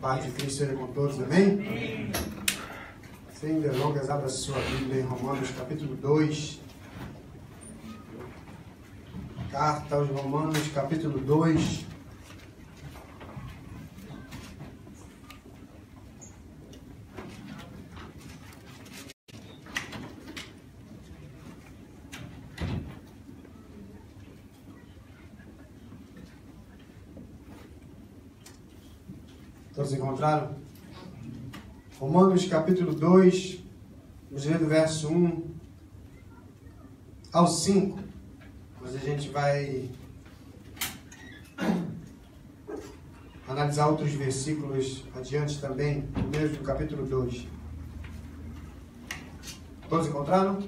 Paz de Cristo seja com todos, amém? Sem delongas, abra sua Bíblia em Romanos capítulo 2. Carta aos Romanos capítulo 2. Todos encontraram? Romanos capítulo 2, vamos ler do verso 1 ao 5, mas a gente vai analisar outros versículos adiante também, mesmo do capítulo 2. Todos encontraram?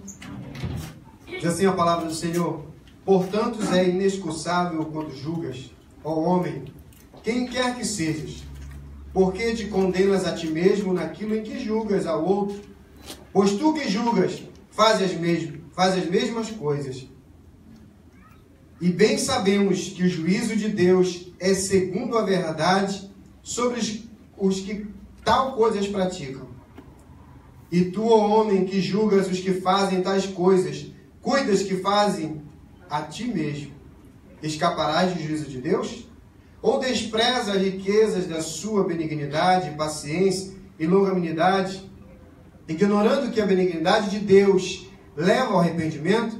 Diz assim a palavra do Senhor: portanto é inexcusável quando julgas, ó homem, quem quer que sejas, porque te condenas a ti mesmo naquilo em que julgas ao outro? Pois tu que julgas, faz as mesmas coisas. E bem sabemos que o juízo de Deus é segundo a verdade sobre os que tal coisas praticam. E tu, ó homem, que julgas os que fazem tais coisas, cuidas que fazem a ti mesmo, escaparás do juízo de Deus? Ou despreza as riquezas da sua benignidade, paciência e longanimidade, ignorando que a benignidade de Deus leva ao arrependimento?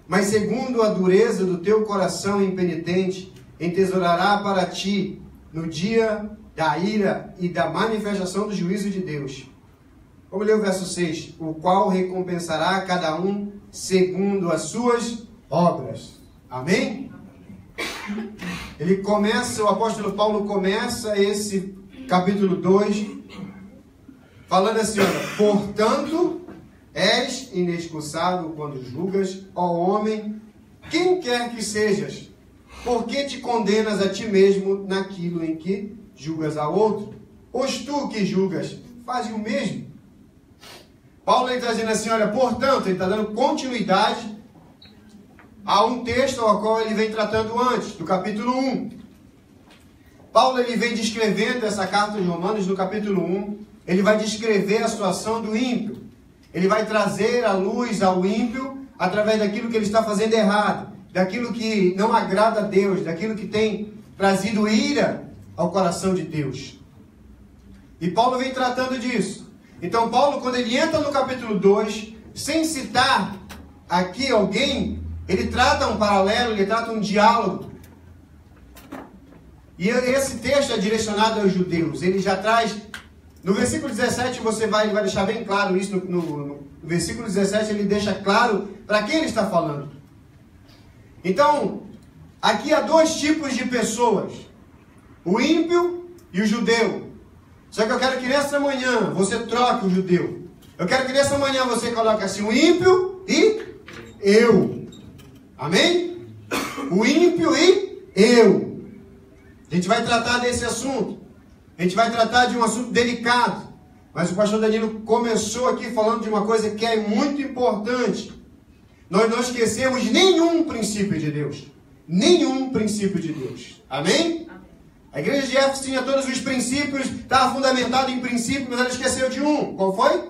Mas segundo a dureza do teu coração impenitente, entesourará para ti no dia da ira e da manifestação do juízo de Deus. Vamos ler o verso 6. O qual recompensará a cada um segundo as suas obras. Amém? O apóstolo Paulo começa esse capítulo 2 falando assim: olha, portanto, és inexcusável quando julgas, ó homem, quem quer que sejas, porque te condenas a ti mesmo naquilo em que julgas a outro? Pois tu que julgas, faz o mesmo. Paulo está dizendo assim, olha, portanto, ele está dando continuidade a um texto ao qual ele vem tratando antes, do capítulo 1. Paulo ele vem descrevendo essa carta de Romanos no capítulo 1. Ele vai descrever a situação do ímpio. Ele vai trazer a luz ao ímpio através daquilo que ele está fazendo errado, daquilo que não agrada a Deus, daquilo que tem trazido ira ao coração de Deus. E Paulo vem tratando disso. Então Paulo, quando ele entra no capítulo 2, sem citar aqui alguém, ele trata um paralelo, ele trata um diálogo. E esse texto é direcionado aos judeus. Ele já traz, no versículo 17, ele vai deixar bem claro isso, no versículo 17 ele deixa claro para quem ele está falando. Então, aqui há dois tipos de pessoas, o ímpio e o judeu. Só que eu quero que nessa manhã você troque o judeu. Eu quero que nessa manhã você coloque assim, o ímpio e eu. Amém? O ímpio e eu. A gente vai tratar desse assunto. A gente vai tratar de um assunto delicado. Mas o pastor Danilo começou aqui falando de uma coisa que é muito importante. Nós não esquecemos nenhum princípio de Deus. Nenhum princípio de Deus. Amém? A igreja de Éfeso tinha todos os princípios, estava fundamentado em princípios, mas ela esqueceu de um. Qual foi?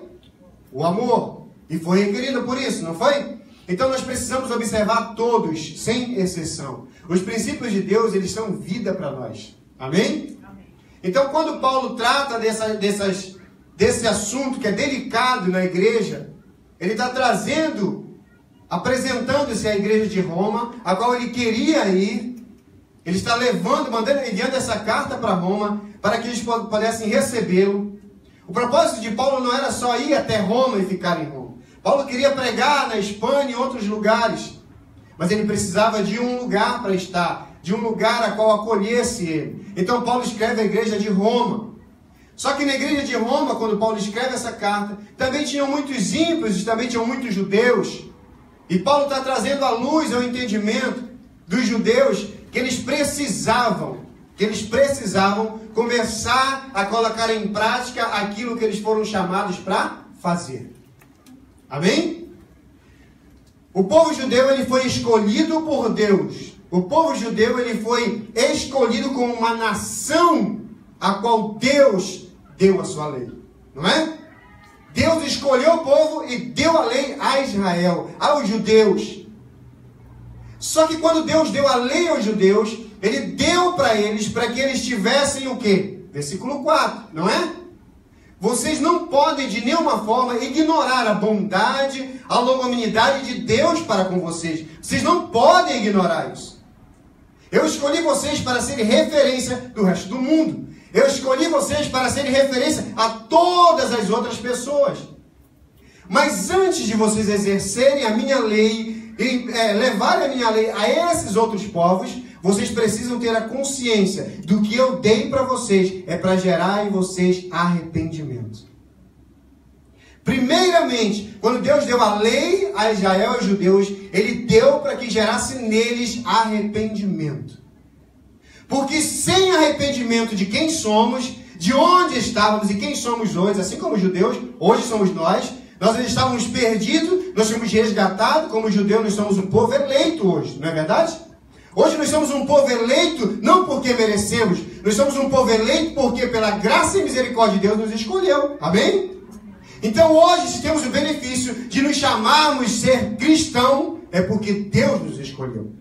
O amor. E foi requerida por isso, não foi? Então nós precisamos observar todos, sem exceção. Os princípios de Deus, eles são vida para nós. Amém? Amém? Então quando Paulo trata desse assunto que é delicado na igreja, ele está apresentando-se à igreja de Roma, a qual ele queria ir. Ele está enviando essa carta para Roma, para que eles pudessem recebê-lo. O propósito de Paulo não era só ir até Roma e ficar em Roma. Paulo queria pregar na Espanha e em outros lugares, mas ele precisava de um lugar para estar, de um lugar a qual acolhesse ele. Então Paulo escreve à igreja de Roma. Só que na igreja de Roma, quando Paulo escreve essa carta, também tinham muitos ímpios, também tinham muitos judeus. E Paulo está trazendo à luz, ao entendimento dos judeus, que eles precisavam começar a colocar em prática aquilo que eles foram chamados para fazer. Amém? O povo judeu ele foi escolhido por Deus. O povo judeu ele foi escolhido como uma nação a qual Deus deu a sua lei. Não é? Deus escolheu o povo e deu a lei a Israel, aos judeus. Só que quando Deus deu a lei aos judeus, Ele deu para eles, para que eles tivessem o quê? Versículo 4, não é? Vocês não podem de nenhuma forma ignorar a bondade, a longanimidade de Deus para com vocês. Vocês não podem ignorar isso. Eu escolhi vocês para serem referência do resto do mundo. Eu escolhi vocês para serem referência a todas as outras pessoas. Mas antes de vocês exercerem a minha lei e levarem a minha lei a esses outros povos, vocês precisam ter a consciência do que eu dei para vocês é para gerar em vocês arrependimento. Primeiramente, quando Deus deu a lei a Israel e aos judeus, Ele deu para que gerasse neles arrependimento. Porque sem arrependimento de quem somos, de onde estávamos e quem somos hoje, assim como os judeus, hoje somos nós estávamos perdidos, nós fomos resgatados, como judeus nós somos um povo eleito hoje, não é verdade? Hoje nós somos um povo eleito, não porque merecemos, nós somos um povo eleito porque pela graça e misericórdia de Deus nos escolheu, amém? Então hoje, se temos o benefício de nos chamarmos ser cristão, é porque Deus nos escolheu.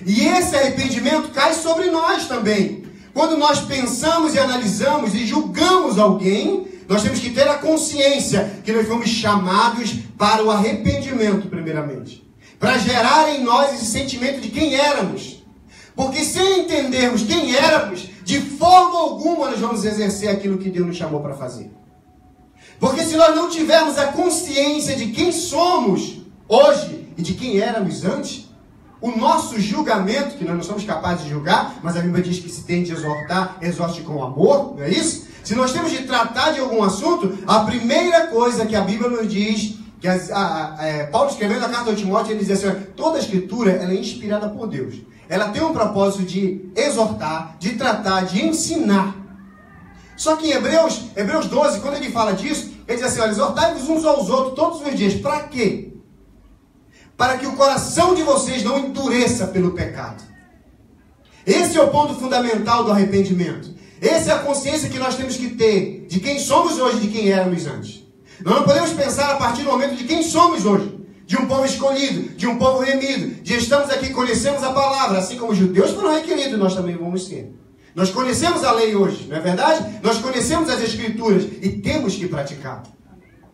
E esse arrependimento cai sobre nós também. Quando nós pensamos e analisamos e julgamos alguém, nós temos que ter a consciência que nós fomos chamados para o arrependimento, primeiramente. Para gerar em nós esse sentimento de quem éramos. Porque sem entendermos quem éramos, de forma alguma nós vamos exercer aquilo que Deus nos chamou para fazer. Porque se nós não tivermos a consciência de quem somos hoje e de quem éramos antes, o nosso julgamento, que nós não somos capazes de julgar, mas a Bíblia diz que se tem de exortar, exorte com amor, não é isso? Se nós temos de tratar de algum assunto, a primeira coisa que a Bíblia nos diz, que Paulo escrevendo a carta ao Timóteo, ele diz assim, toda a escritura ela é inspirada por Deus. Ela tem um propósito de exortar, de tratar, de ensinar. Só que em Hebreus 12, quando ele fala disso, ele diz assim, olha, exortai-vos uns aos outros todos os dias. Para quê? Para que o coração de vocês não endureça pelo pecado. Esse é o ponto fundamental do arrependimento. Essa é a consciência que nós temos que ter de quem somos hoje e de quem éramos antes. Nós não podemos pensar a partir do momento de quem somos hoje. De um povo escolhido, de um povo remido. De estamos aqui, conhecemos a palavra, assim como os judeus foram requeridos, nós também vamos ser. Nós conhecemos a lei hoje, não é verdade? Nós conhecemos as escrituras e temos que praticar.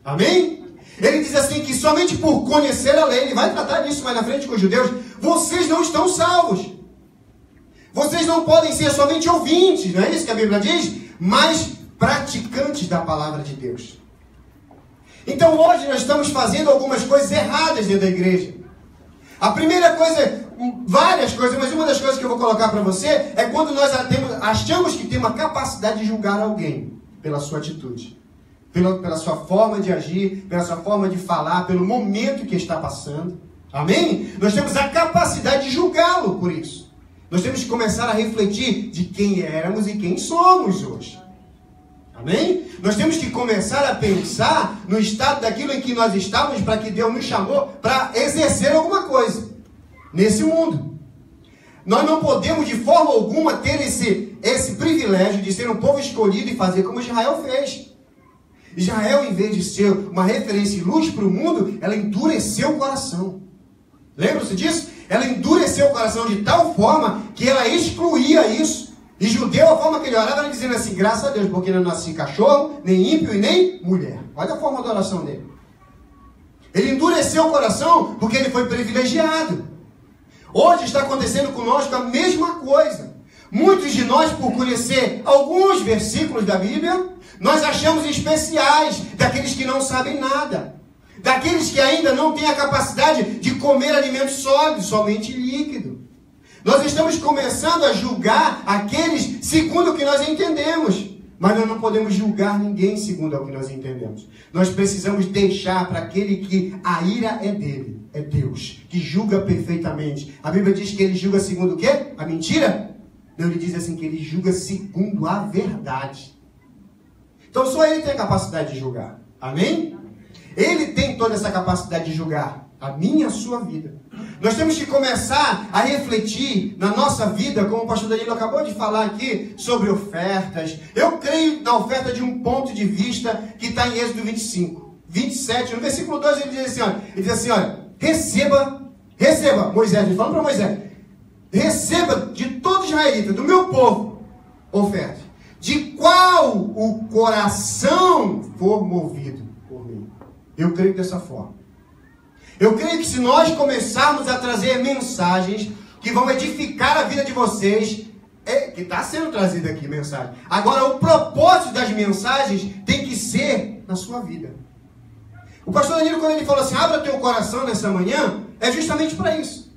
Amém? Ele diz assim que somente por conhecer a lei, ele vai tratar disso mais na frente com os judeus, vocês não estão salvos. Vocês não podem ser somente ouvintes, não é isso que a Bíblia diz? Mas praticantes da palavra de Deus. Então hoje nós estamos fazendo algumas coisas erradas dentro da igreja. A primeira coisa, várias coisas, mas uma das coisas que eu vou colocar para você é quando nós achamos que temos a capacidade de julgar alguém pela sua atitude. Pela sua forma de agir, pela sua forma de falar, pelo momento que está passando. Amém? Nós temos a capacidade de julgá-lo por isso. Nós temos que começar a refletir de quem éramos e quem somos hoje. Amém? Nós temos que começar a pensar no estado daquilo em que nós estávamos para que Deus nos chamou para exercer alguma coisa nesse mundo. Nós não podemos de forma alguma ter esse privilégio de ser um povo escolhido e fazer como Israel fez. Israel, em vez de ser uma referência e luz para o mundo, ela endureceu o coração. Lembra-se disso? Ela endureceu o coração de tal forma que ela excluía isso. E judeu, a forma que ele orava, era dizendo assim, graças a Deus, porque não nasci cachorro, nem ímpio e nem mulher. Olha a forma da oração dele. Ele endureceu o coração porque ele foi privilegiado. Hoje está acontecendo conosco a mesma coisa. Muitos de nós, por conhecer alguns versículos da Bíblia, nós achamos especiais daqueles que não sabem nada. Daqueles que ainda não têm a capacidade de comer alimentos sólidos, somente líquido. Nós estamos começando a julgar aqueles segundo o que nós entendemos. Mas nós não podemos julgar ninguém segundo o que nós entendemos. Nós precisamos deixar para aquele que a ira é dele, é Deus, que julga perfeitamente. A Bíblia diz que ele julga segundo o quê? A mentira? Não, ele diz assim que ele julga segundo a verdade. Então só ele tem a capacidade de julgar. Amém? Ele tem toda essa capacidade de julgar. A minha, a sua vida. Nós temos que começar a refletir na nossa vida, como o pastor Danilo acabou de falar aqui, sobre ofertas. Eu creio na oferta de um ponto de vista que está em Êxodo 25, 27. No versículo 12 ele diz assim, olha, receba, Moisés, ele falando para Moisés, receba de todo israelita, do meu povo, oferta, de qual o coração for movido por mim. Eu creio dessa forma. Eu creio que se nós começarmos a trazer mensagens que vão edificar a vida de vocês, que está sendo trazida aqui mensagem. Agora, o propósito das mensagens tem que ser na sua vida. O pastor Danilo, quando ele falou assim, abra teu coração nessa manhã, é justamente para isso.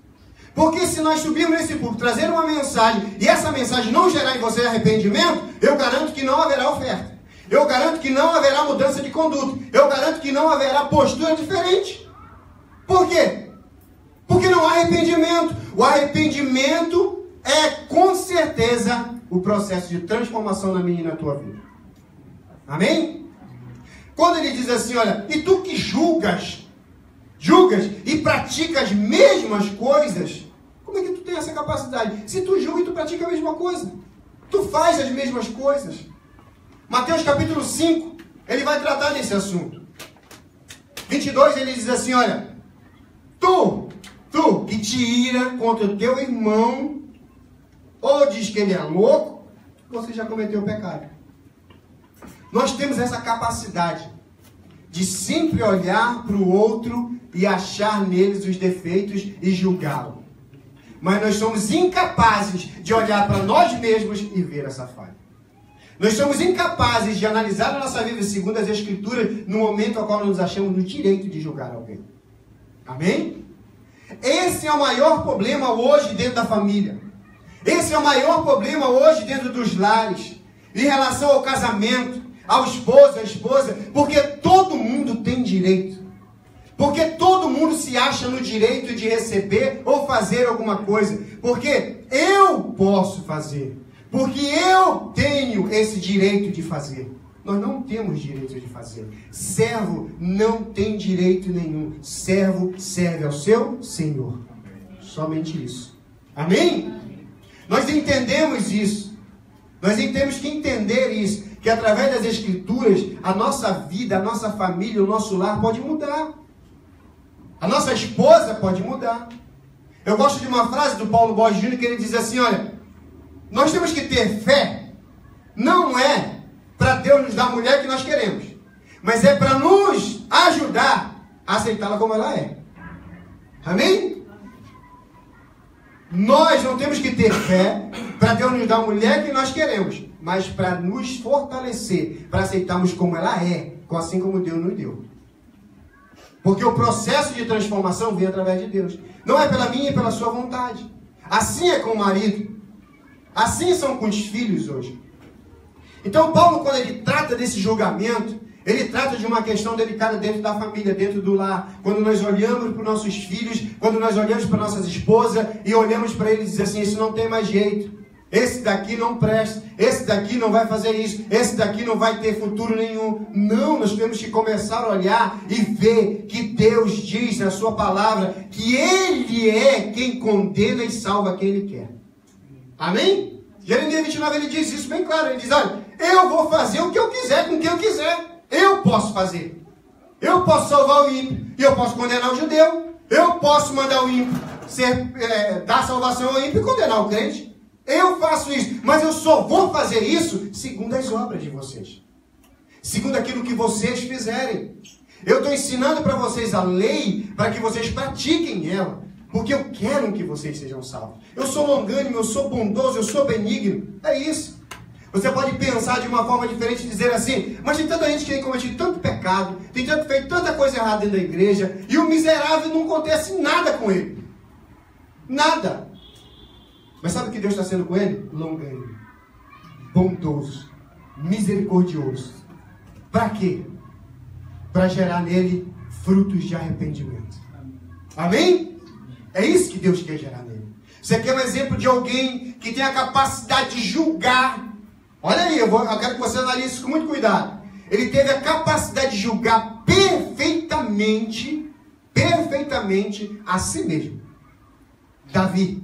Porque se nós subirmos nesse púlpito, trazer uma mensagem, e essa mensagem não gerar em você arrependimento, eu garanto que não haverá oferta. Eu garanto que não haverá mudança de conduta. Eu garanto que não haverá postura diferente. Por quê? Porque não há arrependimento. O arrependimento é, com certeza, o processo de transformação na minha e na tua vida. Amém? Quando ele diz assim, olha, e tu que julgas e praticas as mesmas coisas, como é que tu tem essa capacidade? Se tu julga e tu pratica a mesma coisa, tu faz as mesmas coisas. Mateus capítulo 5, ele vai tratar desse assunto. 22, ele diz assim, olha, tu que te ira contra o teu irmão, ou diz que ele é louco, você já cometeu o pecado. Nós temos essa capacidade de sempre olhar para o outro e achar neles os defeitos e julgá-lo. Mas nós somos incapazes de olhar para nós mesmos e ver essa falha. Nós somos incapazes de analisar a nossa vida segundo as Escrituras no momento ao qual nós nos achamos no direito de julgar alguém. Amém? Esse é o maior problema hoje dentro da família. Esse é o maior problema hoje dentro dos lares. Em relação ao casamento, ao esposo, à esposa. Porque todo mundo tem direito. Porque todo mundo se acha no direito de receber ou fazer alguma coisa. Porque eu posso fazer. Porque eu tenho esse direito de fazer. Nós não temos direito de fazer. Servo não tem direito nenhum. Servo serve ao seu Senhor. Somente isso. Amém? Nós entendemos isso. Nós temos que entender isso. Que através das Escrituras, a nossa vida, a nossa família, o nosso lar pode mudar. A nossa esposa pode mudar. Eu gosto de uma frase do Paulo Borges Júnior que ele diz assim, olha, nós temos que ter fé, não é para Deus nos dar a mulher que nós queremos, mas é para nos ajudar a aceitá-la como ela é. Amém? Nós não temos que ter fé para Deus nos dar a mulher que nós queremos, mas para nos fortalecer, para aceitarmos como ela é, assim como Deus nos deu. Porque o processo de transformação vem através de Deus. Não é pela minha e pela sua vontade. Assim é com o marido. Assim são com os filhos hoje. Então Paulo, quando ele trata desse julgamento, ele trata de uma questão delicada dentro da família, dentro do lar. Quando nós olhamos para os nossos filhos, quando nós olhamos para nossas esposas e olhamos para eles e dizemos assim, isso não tem mais jeito. Esse daqui não presta, esse daqui não vai fazer isso, esse daqui não vai ter futuro nenhum. Não, nós temos que começar a olhar e ver que Deus diz na sua palavra que Ele é quem condena e salva quem Ele quer. Amém? Jeremias 29 ele diz isso bem claro, ele diz, olha, eu vou fazer o que eu quiser com quem eu quiser. Eu posso fazer. Eu posso salvar o ímpio e eu posso condenar o judeu. Eu posso mandar o ímpio dar salvação ao ímpio e condenar o crente. Eu faço isso, mas eu só vou fazer isso segundo as obras de vocês. Segundo aquilo que vocês fizerem. Eu estou ensinando para vocês a lei para que vocês pratiquem ela. Porque eu quero que vocês sejam salvos. Eu sou longânimo, eu sou bondoso, eu sou benigno. É isso. Você pode pensar de uma forma diferente e dizer assim, mas tem tanta gente que tem cometido tanto pecado, tem feito tanta coisa errada dentro da igreja, e o miserável não acontece nada com ele. Nada. Mas sabe o que Deus está sendo com ele? Longânimo, bondoso, misericordioso. Para quê? Para gerar nele frutos de arrependimento. Amém? É isso que Deus quer gerar nele. Você quer um exemplo de alguém que tem a capacidade de julgar? Olha aí, eu quero que você analise isso com muito cuidado. Ele teve a capacidade de julgar perfeitamente perfeitamente a si mesmo. Davi.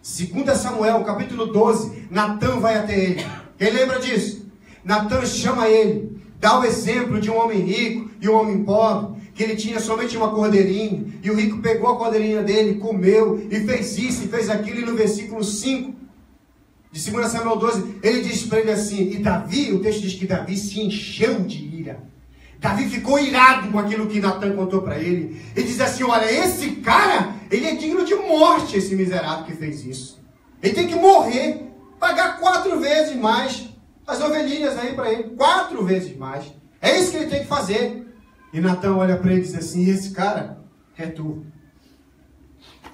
2 Samuel, capítulo 12, Natã vai até ele. Quem lembra disso? Natã chama ele, dá o exemplo de um homem rico e um homem pobre, que ele tinha somente uma cordeirinha, e o rico pegou a cordeirinha dele, comeu, e fez isso, e fez aquilo, e no versículo 5, de 2 Samuel 12, ele diz para ele assim, e Davi, o texto diz que Davi se encheu de ira. Davi ficou irado com aquilo que Natã contou para ele. Ele diz assim, olha, esse cara, ele é digno de morte, esse miserável que fez isso. Ele tem que morrer, pagar 4 vezes mais as ovelhinhas aí para ele, 4 vezes mais. É isso que ele tem que fazer. E Natã olha para ele e diz assim, esse cara é tu.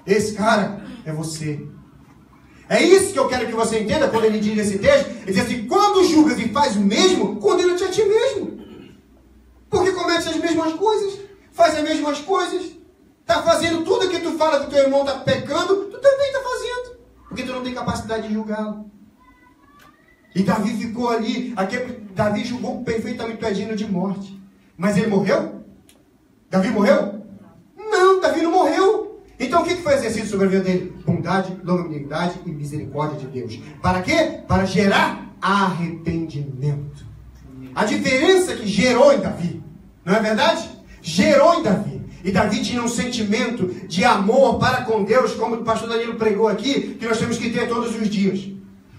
Esse cara é você. É isso que eu quero que você entenda quando ele diz nesse texto. Ele diz assim, quando julgas e faz o mesmo, condena-te a ti mesmo. Porque comete as mesmas coisas, faz as mesmas coisas, está fazendo tudo que tu fala que teu irmão está pecando, tu também está fazendo, porque tu não tem capacidade de julgá-lo. E Davi ficou ali, Davi julgou perfeitamente o digno de morte. Mas ele morreu? Davi morreu? Não, Davi não morreu. Então o que foi exercido sobre a vida dele? Bondade, longanimidade e misericórdia de Deus. Para quê? Para gerar arrependimento. A diferença que gerou em Davi, não é verdade? Gerou em Davi. E Davi tinha um sentimento de amor para com Deus, como o pastor Danilo pregou aqui, que nós temos que ter todos os dias.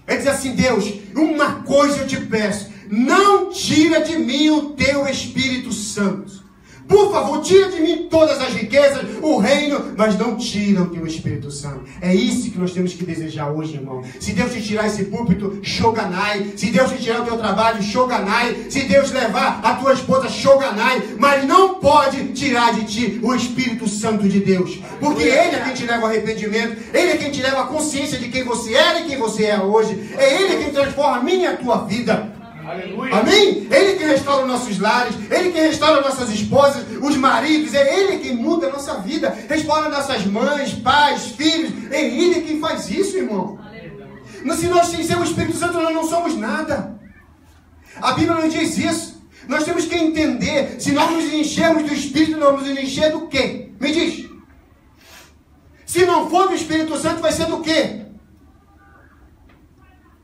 Ele diz assim, Deus, uma coisa eu te peço, não tira de mim o teu Espírito Santo. Por favor, tira de mim todas as riquezas, o reino, mas não tira o teu Espírito Santo. É isso que nós temos que desejar hoje, irmão. Se Deus te tirar esse púlpito, shoganai. Se Deus te tirar o teu trabalho, shoganai. Se Deus levar a tua esposa, shoganai. Mas não pode tirar de ti o Espírito Santo de Deus. Porque Ele é quem te leva ao arrependimento. Ele é quem te leva à consciência de quem você era e quem você é hoje. É Ele quem transforma a minha e a tua vida. Aleluia. Amém? Ele que restaura os nossos lares, Ele que restaura nossas esposas, os maridos, é Ele quem muda a nossa vida, restaura nossas mães, pais, filhos, é Ele quem faz isso, irmão. Aleluia. Se nós sem o Espírito Santo, nós não somos nada. A Bíblia não diz isso. Nós temos que entender, se nós nos enchermos do Espírito, nós vamos nos encher do quê? Me diz. Se não for do Espírito Santo, vai ser do quê?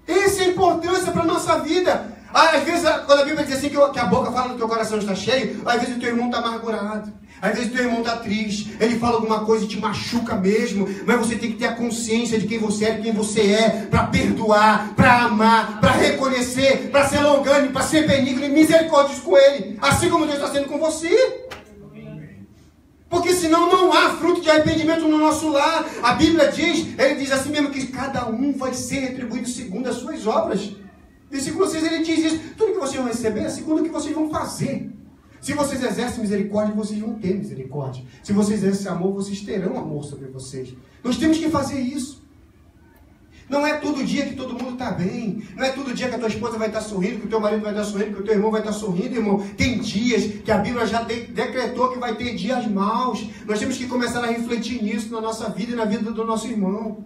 Essa é a importância para a nossa vida. Às vezes, quando a Bíblia diz assim que a boca fala que o teu coração está cheio, às vezes o teu irmão está amargurado, às vezes o teu irmão está triste, ele fala alguma coisa e te machuca mesmo, mas você tem que ter a consciência de quem você é, de quem você é, para perdoar, para amar, para reconhecer, para ser longânimo, para ser benigno e misericordioso com ele, assim como Deus está sendo com você. Porque senão não há fruto de arrependimento no nosso lar. A Bíblia diz, ele diz assim mesmo, que cada um vai ser retribuído segundo as suas obras. Versículo 6, ele diz isso, tudo que vocês vão receber é segundo o que vocês vão fazer. Se vocês exercem misericórdia, vocês vão ter misericórdia. Se vocês exercem amor, vocês terão amor sobre vocês. Nós temos que fazer isso. Não é todo dia que todo mundo está bem. Não é todo dia que a tua esposa vai estar sorrindo, que o teu marido vai estar sorrindo, que o teu irmão vai estar sorrindo, irmão. Tem dias que a Bíblia já decretou que vai ter dias maus. Nós temos que começar a refletir nisso na nossa vida e na vida do nosso irmão.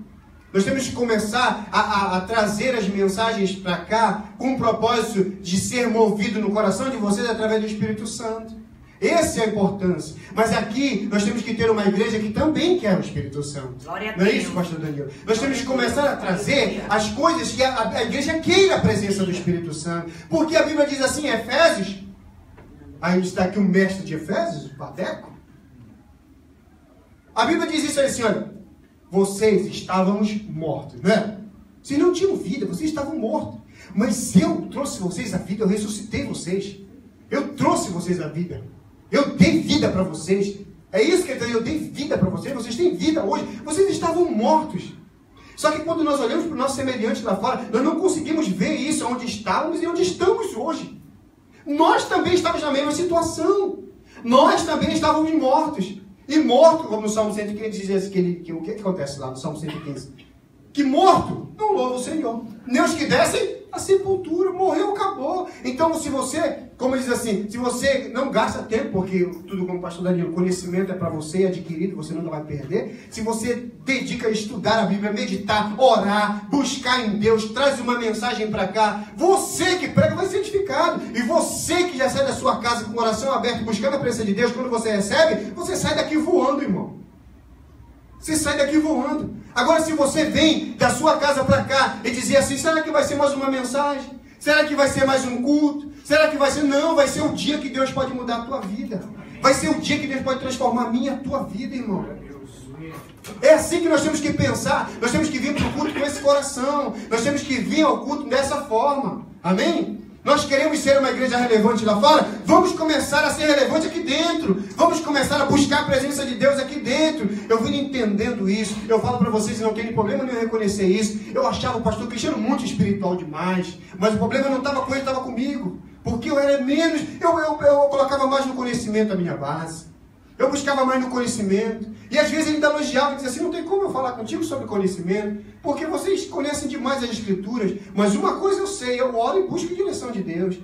Nós temos que começar a trazer as mensagens para cá com o propósito de ser movido no coração de vocês através do Espírito Santo. Essa é a importância. Mas aqui nós temos que ter uma igreja que também quer o Espírito Santo. Não é isso, pastor Danilo? Nós temos que começar a trazer as coisas que a igreja queira a presença do Espírito Santo. Porque a Bíblia diz assim em Efésios, aí está aqui o mestre de Efésios, o Padeco. A Bíblia diz isso assim, olha, vocês estávamos mortos, não é? Vocês não tinham vida, vocês estavam mortos. Mas eu trouxe vocês à vida, eu ressuscitei vocês. Eu trouxe vocês à vida. Eu dei vida para vocês. É isso que ele está dizendo, eu dei vida para vocês. Vocês têm vida hoje. Vocês estavam mortos. Só que quando nós olhamos para o nosso semelhante lá fora, nós não conseguimos ver isso, onde estávamos e onde estamos hoje. Nós também estávamos na mesma situação. Nós também estávamos mortos. E morto, como no Salmo 115 diz assim, o que acontece lá no Salmo 115? Que morto não louva o Senhor. Nem os que descem A sepultura, morreu, acabou. Então, se você, como diz assim, se você não gasta tempo, porque tudo como o pastor Danilo, conhecimento é para você, é adquirido, você nunca vai perder. Se você dedica a estudar a Bíblia, meditar, orar, buscar em Deus, traz uma mensagem para cá, você que prega vai ser edificado. E você que já sai da sua casa com o coração aberto, buscando a presença de Deus, quando você recebe, você sai daqui voando, irmão. Você sai daqui voando. Agora, se você vem da sua casa para cá e dizer assim, será que vai ser mais uma mensagem? Será que vai ser mais um culto? Será que vai ser? Não, vai ser o dia que Deus pode mudar a tua vida. Vai ser o dia que Deus pode transformar a minha e a tua vida, irmão. É assim que nós temos que pensar. Nós temos que vir para o culto com esse coração. Nós temos que vir ao culto dessa forma. Amém? Nós queremos ser uma igreja relevante lá fora. Vamos começar a ser relevante aqui dentro. Vamos começar a buscar a presença de Deus aqui dentro. Eu vim entendendo isso. Eu falo para vocês e não tenho problema nenhum em reconhecer isso. Eu achava o pastor Cristiano muito espiritual demais. Mas o problema não estava com ele, estava comigo. Porque eu era menos... Eu colocava mais no conhecimento a minha base. Eu buscava mais no conhecimento. E às vezes ele ainda elogiava e dizia assim, não tem como eu falar contigo sobre conhecimento, porque vocês conhecem demais as Escrituras. Mas uma coisa eu sei, eu oro e busco a direção de Deus.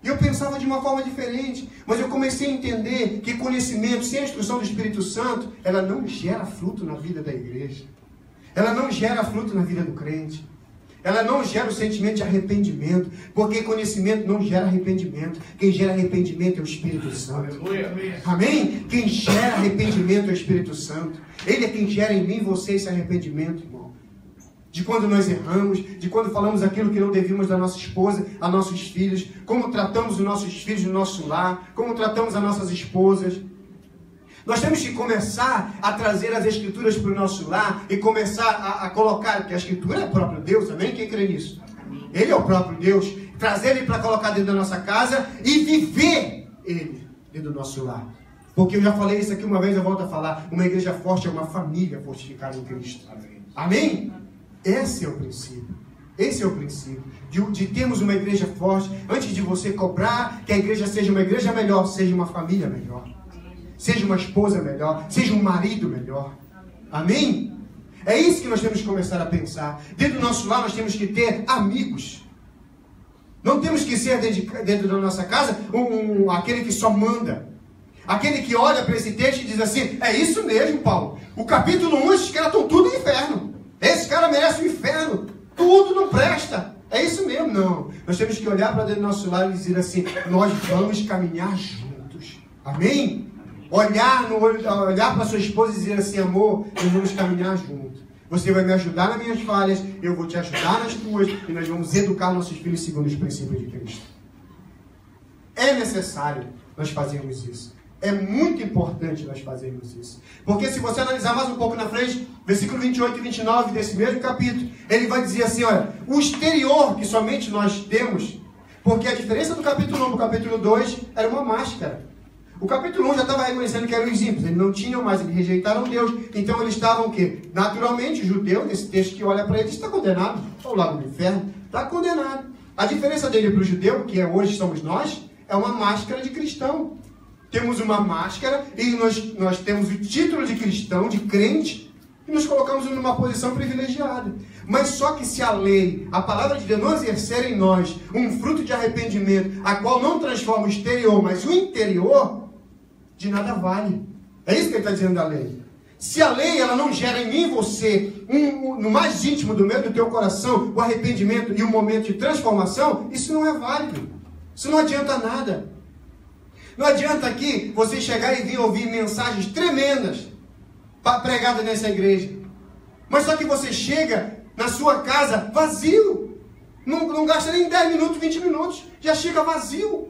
E eu pensava de uma forma diferente. Mas eu comecei a entender que conhecimento, sem a instrução do Espírito Santo, ela não gera fruto na vida da igreja. Ela não gera fruto na vida do crente. Ela não gera o sentimento de arrependimento, porque conhecimento não gera arrependimento. Quem gera arrependimento é o Espírito Santo. Amém? Quem gera arrependimento é o Espírito Santo. Ele é quem gera em mim e você esse arrependimento, irmão. De quando nós erramos, de quando falamos aquilo que não devíamos da nossa esposa, a nossos filhos, como tratamos os nossos filhos no nosso lar, como tratamos as nossas esposas. Nós temos que começar a trazer as Escrituras para o nosso lar e começar a colocar, que a Escritura é o próprio Deus, amém? Quem crê nisso? Ele é o próprio Deus. Trazer Ele para colocar dentro da nossa casa e viver Ele dentro do nosso lar. Porque eu já falei isso aqui uma vez, eu volto a falar. Uma igreja forte é uma família fortificada em Cristo. Amém? Esse é o princípio. Esse é o princípio. De termos uma igreja forte. Antes de você cobrar que a igreja seja uma igreja melhor, seja uma família melhor. Seja uma esposa melhor, seja um marido melhor. Amém? É isso que nós temos que começar a pensar. Dentro do nosso lar nós temos que ter amigos. Não temos que ser dentro da nossa casa aquele que só manda. Aquele que olha para esse texto e diz assim, é isso mesmo, Paulo. O capítulo 1, esses caras estão tudo no inferno. Esse cara merece o inferno. Tudo não presta. É isso mesmo, não. Nós temos que olhar para dentro do nosso lar e dizer assim, nós vamos caminhar juntos. Amém? Olhar para sua esposa e dizer assim, amor, nós vamos caminhar juntos. Você vai me ajudar nas minhas falhas, eu vou te ajudar nas tuas, e nós vamos educar nossos filhos segundo os princípios de Cristo. É necessário nós fazermos isso. É muito importante nós fazermos isso. Porque se você analisar mais um pouco na frente, versículo 28 e 29 desse mesmo capítulo, ele vai dizer assim, olha, o exterior que somente nós temos, porque a diferença do capítulo 1 para o capítulo 2 era uma máscara. O capítulo 1 já estava reconhecendo que eram os ímpios, eles não tinham mais, eles rejeitaram Deus. Então eles estavam o quê? Naturalmente, o judeu, nesse texto que olha para eles, está condenado. Está ao lado do inferno, está condenado. A diferença dele para o judeu, que hoje somos nós, é uma máscara de cristão. Temos uma máscara e nós temos o título de cristão, de crente, e nos colocamos numa posição privilegiada. Mas só que se a lei, a palavra de Deus não exercer em nós um fruto de arrependimento, a qual não transforma o exterior, mas o interior, de nada vale. É isso que ele está dizendo da lei. Se a lei ela não gera em mim e você, no mais íntimo do meio do teu coração, o arrependimento e o momento de transformação, isso não é válido. Isso não adianta nada. Não adianta aqui você chegar e vir ouvir mensagens tremendas pregadas nessa igreja. Mas só que você chega na sua casa vazio. Não gasta nem 10 minutos, 20 minutos. Já chega vazio.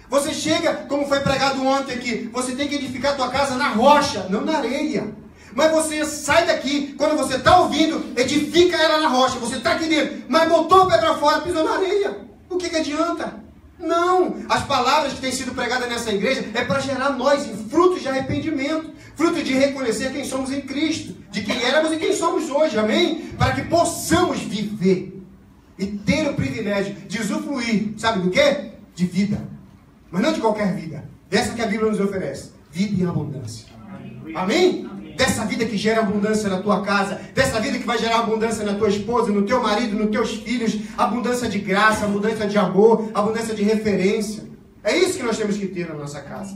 Você chega, como foi pregado ontem aqui, você tem que edificar a tua casa na rocha, não na areia. Mas você sai daqui, quando você está ouvindo, edifica ela na rocha. Você está aqui dentro, mas botou o pé para fora, pisou na areia. O que adianta? Não, as palavras que têm sido pregadas nessa igreja é para gerar nós em frutos de arrependimento, fruto de reconhecer quem somos em Cristo, de quem éramos e quem somos hoje, amém? Para que possamos viver e ter o privilégio de usufruir, sabe do quê? De vida, mas não de qualquer vida, dessa que a Bíblia nos oferece, vida em abundância, amém? dessa vida que gera abundância na tua casa, dessa vida que vai gerar abundância na tua esposa, no teu marido, nos teus filhos, abundância de graça, abundância de amor, abundância de referência. É isso que nós temos que ter na nossa casa.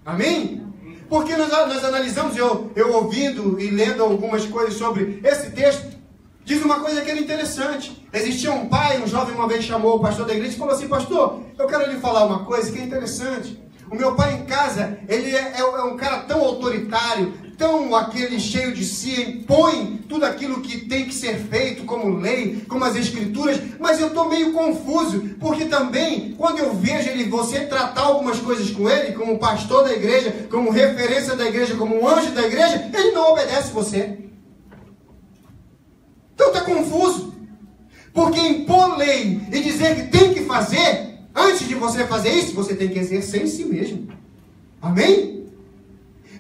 Amém? Porque nós analisamos, eu ouvindo e lendo algumas coisas sobre esse texto, diz uma coisa que era interessante. Existia um pai, um jovem uma vez chamou o pastor da igreja e falou assim: pastor, eu quero lhe falar uma coisa que é interessante. O meu pai em casa, ele é um cara tão autoritário, tão aquele cheio de si, impõe tudo aquilo que tem que ser feito, como lei, como as escrituras, mas eu estou meio confuso, porque também, quando eu vejo você tratar algumas coisas com ele, como pastor da igreja, como referência da igreja, como um anjo da igreja, ele não obedece você. Então está confuso, porque impor lei e dizer que tem que fazer, antes de você fazer isso, você tem que exercer em si mesmo. Amém?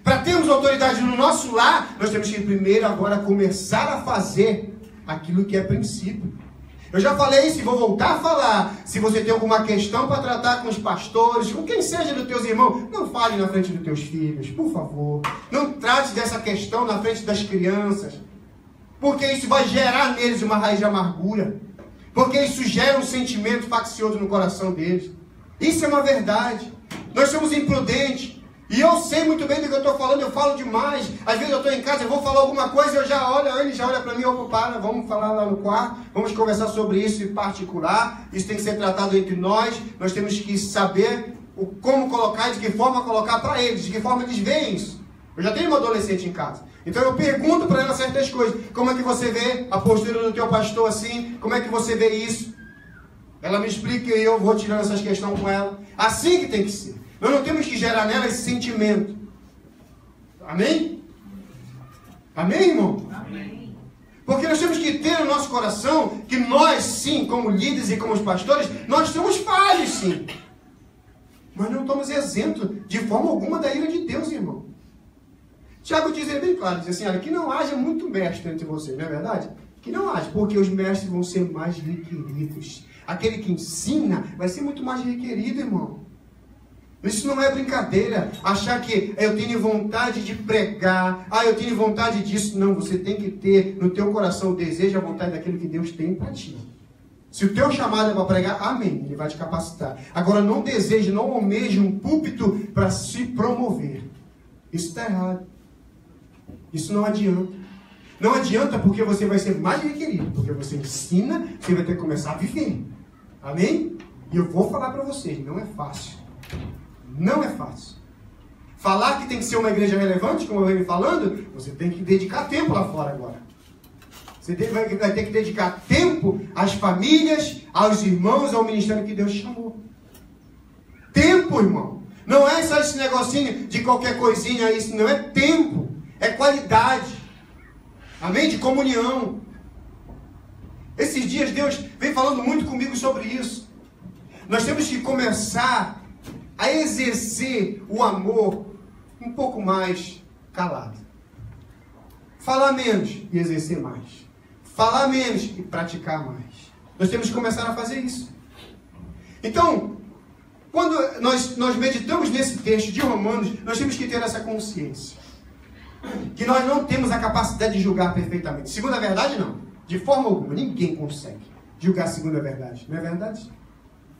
Para termos autoridade no nosso lar, nós temos que primeiro agora começar a fazer aquilo que é princípio. Eu já falei isso e vou voltar a falar. Se você tem alguma questão para tratar com os pastores, com quem seja dos teus irmãos, não fale na frente dos teus filhos, por favor. Não trate dessa questão na frente das crianças, porque isso vai gerar neles uma raiz de amargura. Porque isso gera um sentimento faccioso no coração deles. Isso é uma verdade. Nós somos imprudentes. E eu sei muito bem do que eu estou falando, eu falo demais. Às vezes eu estou em casa, eu vou falar alguma coisa, eu já olho, ele já olha para mim, opa, para, vamos falar lá no quarto, vamos conversar sobre isso em particular. Isso tem que ser tratado entre nós. Nós temos que saber como colocar, de que forma colocar para eles, de que forma eles veem isso. Eu já tenho uma adolescente em casa. Então eu pergunto para ela certas coisas. Como é que você vê a postura do teu pastor assim? Como é que você vê isso? Ela me explica e eu vou tirando essas questões com ela. Assim que tem que ser. Nós não temos que gerar nela esse sentimento. Amém? Amém, irmão? Amém. Porque nós temos que ter no nosso coração que nós, sim, como líderes e como os pastores, nós somos falhos, sim. Mas não estamos isentos de forma alguma da ira de Deus, irmão. Tiago diz bem claro, diz assim, olha, que não haja muito mestre entre vocês, não é verdade? Que não haja, porque os mestres vão ser mais requeridos. Aquele que ensina vai ser muito mais requerido, irmão. Isso não é brincadeira, achar que eu tenho vontade de pregar, eu tenho vontade disso. Não, você tem que ter no teu coração o desejo e a vontade daquilo que Deus tem para ti. Se o teu chamado é para pregar, amém, Ele vai te capacitar. Agora, não deseje, não almeje um púlpito para se promover. Isso está errado. Isso não adianta. Não adianta porque você vai ser mais requerido, porque você ensina, você vai ter que começar a viver. Amém? E eu vou falar para vocês, não é fácil. Não é fácil. Falar que tem que ser uma igreja relevante, como eu venho falando, você tem que dedicar tempo lá fora agora. Você vai ter que dedicar tempo às famílias, aos irmãos, ao ministério que Deus chamou. Tempo, irmão. Não é só esse negocinho de qualquer coisinha, isso não é tempo. É qualidade. Amém? De comunhão. Esses dias Deus vem falando muito comigo sobre isso. Nós temos que começar a exercer o amor um pouco mais calado. Falar menos e exercer mais. Falar menos e praticar mais. Nós temos que começar a fazer isso. Então, quando nós meditamos nesse texto de Romanos, nós temos que ter essa consciência. Que nós não temos a capacidade de julgar perfeitamente. Segundo a verdade, não. De forma alguma. Ninguém consegue julgar segundo a verdade. Não é verdade?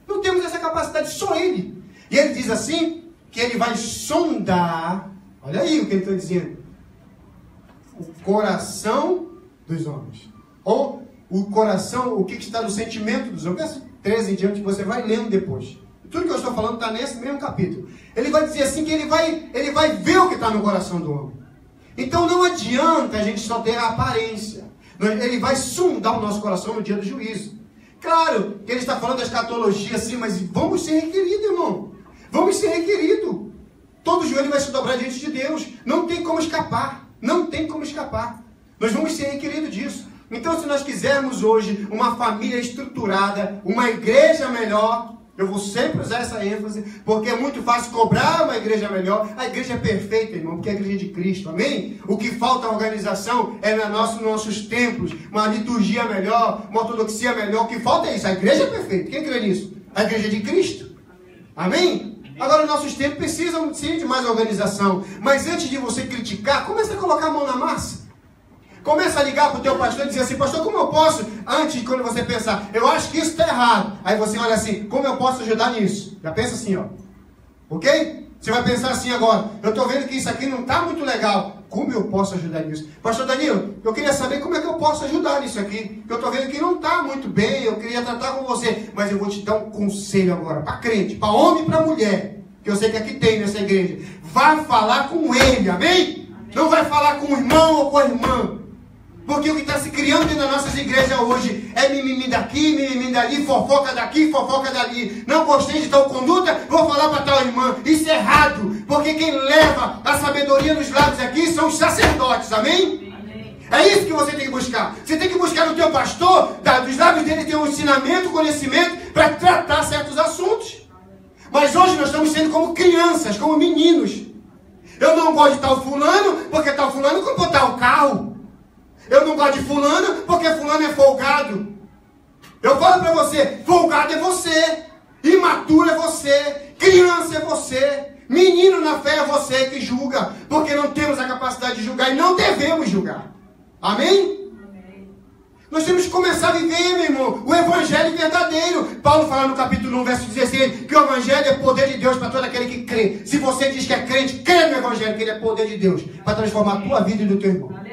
Não temos essa capacidade, só Ele. E Ele diz assim, que Ele vai sondar, olha aí o que Ele está dizendo, o coração dos homens. Ou o coração, o que está no sentimento dos homens. Verso 13 em diante, você vai lendo depois. Tudo que eu estou falando está nesse mesmo capítulo. Ele vai dizer assim, que ele vai ver o que está no coração do homem. Então não adianta a gente só ter a aparência. Ele vai sondar o nosso coração no dia do juízo. Claro que ele está falando da escatologia assim, mas vamos ser requeridos, irmão. Vamos ser requeridos. Todo joelho vai se dobrar diante de Deus. Não tem como escapar. Não tem como escapar. Nós vamos ser requeridos disso. Então, se nós quisermos hoje uma família estruturada, uma igreja melhor, eu vou sempre usar essa ênfase, porque é muito fácil cobrar uma igreja melhor. A igreja é perfeita, irmão, porque é a igreja de Cristo, amém? O que falta a organização é nos nossos templos, uma liturgia melhor, uma ortodoxia melhor. O que falta é isso, a igreja é perfeita. Quem crê nisso? A igreja de Cristo, amém? Agora, nossos tempos precisam sim de mais organização. Mas antes de você criticar, comece a colocar a mão na massa. Começa a ligar para o teu pastor e dizer assim, pastor, como eu posso? Antes, quando você pensar, eu acho que isso está errado. Aí você olha assim, como eu posso ajudar nisso? Já pensa assim, ó. Ok? Você vai pensar assim agora, eu estou vendo que isso aqui não está muito legal. Como eu posso ajudar nisso? Pastor Danilo, eu queria saber como é que eu posso ajudar nisso aqui. Eu estou vendo que não está muito bem, eu queria tratar com você. Mas eu vou te dar um conselho agora, para crente, para homem e para mulher. Que eu sei que aqui tem nessa igreja. Vai falar com ele, amém? Não vai falar com o irmão ou com a irmã. Porque o que está se criando dentro das nossas igrejas hoje é mimimi daqui, mimimi dali, fofoca daqui, fofoca dali. Não gostei de tal conduta, vou falar para tal irmã. Isso é errado, porque quem leva a sabedoria nos lábios aqui são os sacerdotes, amém? É isso que você tem que buscar. Você tem que buscar no teu pastor, dos lábios dele ter um ensinamento, conhecimento, para tratar certos assuntos. Mas hoje nós estamos sendo como crianças, como meninos. Eu não gosto de tal fulano, porque tal fulano comprou tal carro. Eu não gosto de fulano, porque fulano é folgado. Eu falo para você, folgado é você, imaturo é você, criança é você, menino na fé é você que julga, porque não temos a capacidade de julgar e não devemos julgar. Amém? Amém. Nós temos que começar a viver, meu irmão, o evangelho verdadeiro. Paulo fala no capítulo 1, verso 16, que o evangelho é poder de Deus para todo aquele que crê. Se você diz que é crente, crê no evangelho, que ele é poder de Deus para transformar a tua vida e do teu irmão.